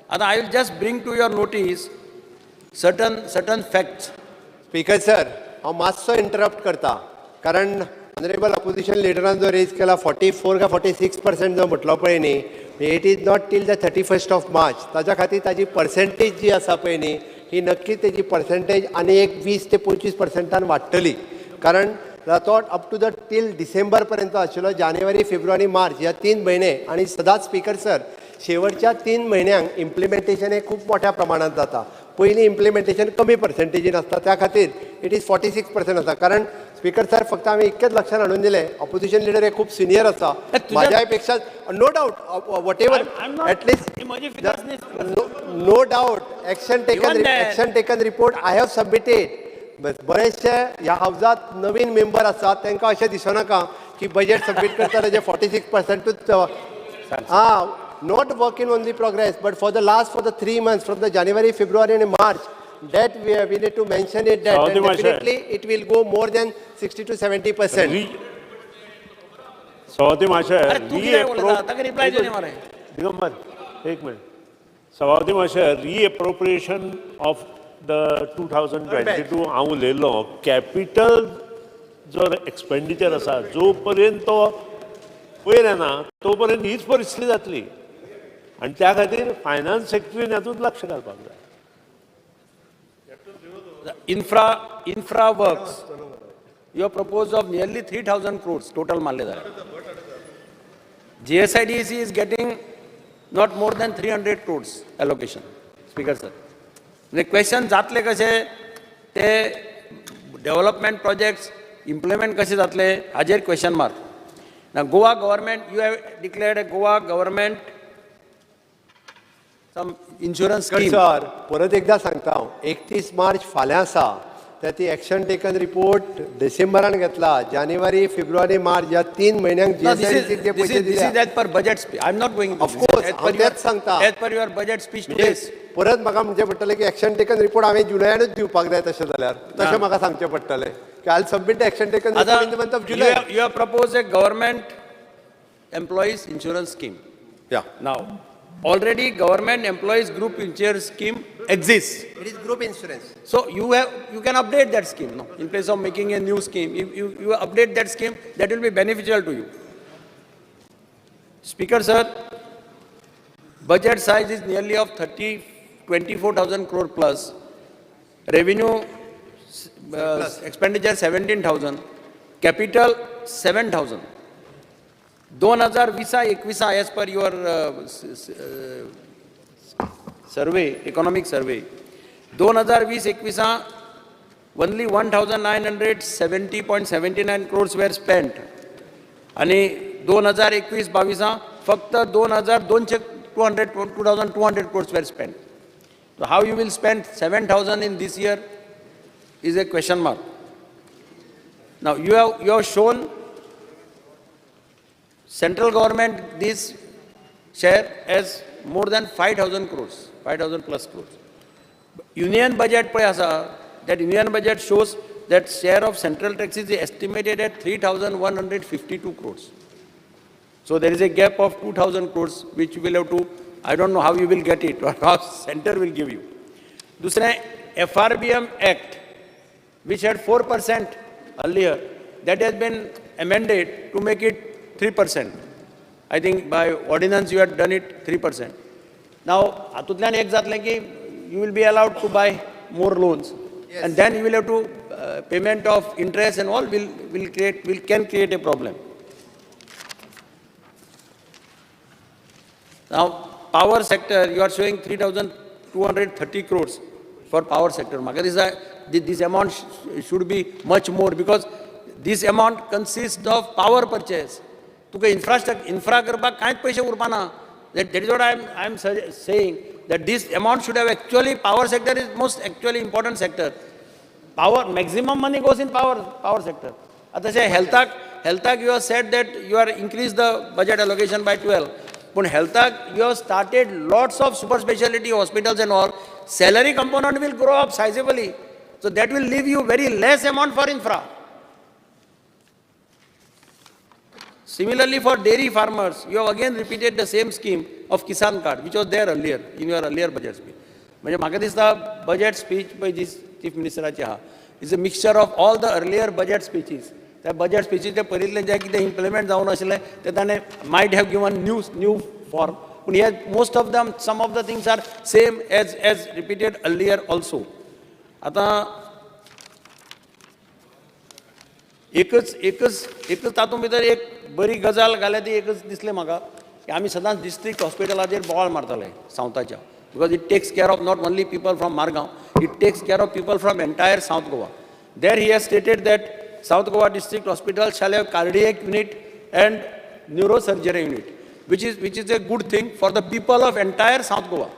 And I will just bring to your notice certain facts. Speaker sir, हांव मातसो interrupt करता कारण honourable opposition लिडरान जो रेज केला 44 का 46% जो म्हटलो पळय न्ही, it is not till the 31st March. ताज्या खातीर ताजी पर्सेंटेज जी आसा पळय न्ही, ही नक्की तेजी पर्सेंटेज आनी एक 20 ते 25% वाडटली. कारण तो up to the till December पर्यंत आशिल्लो. जानेवारी, फेब्रुवारी, मार्च ह्या 3 म्हयने आनी सदांच स्पीकर सर शेवटच्या 3 म्हयन्यांक इम्प्लिमेंटेशन हे खूब मोठ्या प्रमाणात जाता. पयलीं इम्प्लिमेंटेशन कमी पर्सेंटेजीन आसता, त्या खातीर इट इज 46% आसा. कारण स्पीकर सर फक्त आमी इतकेच लक्षात हाडून दिले, ऑपोजिशन लिडर हे खूब सिनियर आसा म्हाज्याय पेक्षा. No doubt what ever at least no doubt action taken report I have submitted. बरेचशे ह्या हावजात नवीन मेंबर आसात, तांकां अशें दिसनाका की बजेट सबमीट करता तेजे 46%. not working on the progress, but for the 3 months, from the January, February and March, That we need to mention it, that Saudi and Masha. definitely it will go more than 60 to 70%. सवाती माशा अरे तू किती बोलला आता का reply देणे मारे दिगंबर एक मिनिट सवाती माशा रीएप्रोप्रिएशन ऑफ द 2022 हांव उलयल्लो कॅपिटल जो एक्सपेंडिचर आसा जो पर्यंत तो वयर येना तो पर्यंत हीच परिस्थिती जातली आनी त्या खातीर फायनान्स सेक्टरीन हातूंत लक्ष घालपाक जाय infra works, you have proposed of nearly 3,000 crores total मानले जा रहे हैं. GSIDC is getting not more than 300 crores allocation. Speaker sir. The question जातले कसे ते development projects implement कसे जातले हाजेर question mark. Now Goa government, you have declared a Goa government some insurance scheme. Sir परत एकदा सांगता हांव 31 मार्च फाल्यां आसा त्या ती एक्शन टेकन रिपोर्ट डिसेंबरान घेतला जानेवारी फेब्रुवारी मार्च या 3 म्हयन्यांक No, this GSIDC J is पयशे दिल्या as per budget speech. I'm not going into Of this. course, As per हांव तेच सांगता. as per your budget speech म्हणजे today. परत म्हाका म्हणचें पडटलें की एक्शन टेकन रिपोर्ट हांवें जुलयानूच दिवपाक जाय तशें जाल्यार तशें म्हाका सांगचें पडटलें की I submit the action taken report in the month of You July have, you have proposed a government employees insurance scheme. या Now, already government employees group insurance scheme exists. It is group insurance So you can update that scheme, no? In place of making a new scheme, if you update that scheme, that will be beneficial to you. Speaker sir, budget size is nearly of 24,000 crore plus. Revenue expenditure 17,000, capital 7,000. 2020-21 as per your survey, economic survey. 2020-21 only 1,970.79 crores were spent. आणि 2021-22 फक्त 2,200 crores were spent. So how you will spend 7,000 in this year is a question mark. Now you have shown central government this share as more than 5,000 crores, 5,000 plus crores. Union budget pay asa, that union budget shows that share of central taxes is estimated at 3,152 crores. So there is a gap of 2,000 crores which you will have to, I don't know how you will get it or how center will give you. दूसरा FRBM Act which had 4% earlier, that has been amended to make it 3%. I think by ordinance you had done it 3%. Now, atutlan ek zatle ki you will be allowed to buy more loans, Yes. and then you will have to payment of interest and all can create a problem. Now, power sector, you are showing 3,230 crores for power sector. Maka this amount should be much more because this amount consists of power purchase. तुका infra करपाक कांयच पैसे उरपाना. That is what I am saying, that this amount should have actually, power sector is most actually important sector. Power, maximum money goes in power sector. Atase health you have said that you are increased the budget allocation by 12. But health you have started lots of super specialty hospitals and all. Salary component will grow up sizably. So that will leave you very less amount for infra. Similarly, for dairy farmers, you have again repeated the same scheme of Kisan card, which was there earlier, in your earlier budget speech. म्हणजे म्हाका दिसता budget speech by this chief ministeraची आहा is a mixture of all the earlier budget speeches. त्या budget speeches ते पयलींतले जे कितें implement जावन आशिल्लें ते ताणें might have given new form. But here most of them, some of the things are same as repeated earlier also. आता एकच तातूंत भितर एक बरी गजाल घाल्या ती एकच दिसलें म्हाका की आमी सदांच डिस्ट्रिक्ट हॉस्पिटलाचेर बोवाळ मारताले सावथाच्या, because it takes care of not only people from Margao, it takes care of people from entire South Goa. There he has stated that South Goa district hospital shall have cardiac unit and neurosurgery unit, which is a good thing for the people of entire South Goa.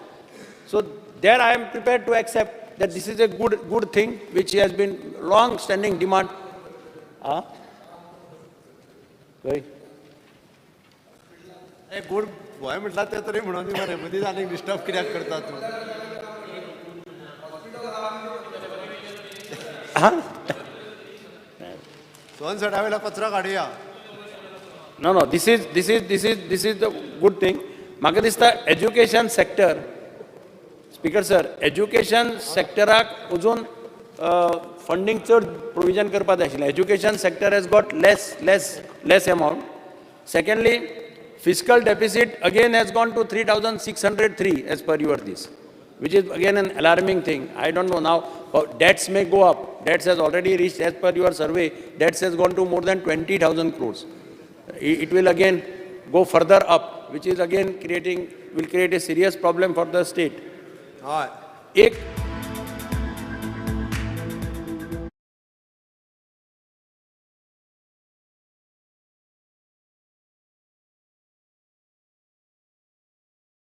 So there I am prepared to accept that this is a good thing which has been long standing demand. Good Goa म्हटलं ते तरी म्हणून मरे मदींच आनीक disturb कित्याक करता तूं सोनसडा वेळेला कचरो काडुया. No, this is the good thing. म्हाका दिसता education sector, speaker sir, education सेक्टराक अजून फंडिंग चड प्रोविजन करपाक जाय आशिल्लें. Education sector has got less amount. Secondly, fiscal deficit again has gone to 3,603 as per your this, which is again an alarming thing. I don't know now, debts may go up. Debts has already reached, as per your survey, debts has gone to more than 20,000 crores. It will again go further up, which is again will create a serious problem for the state. हय. एक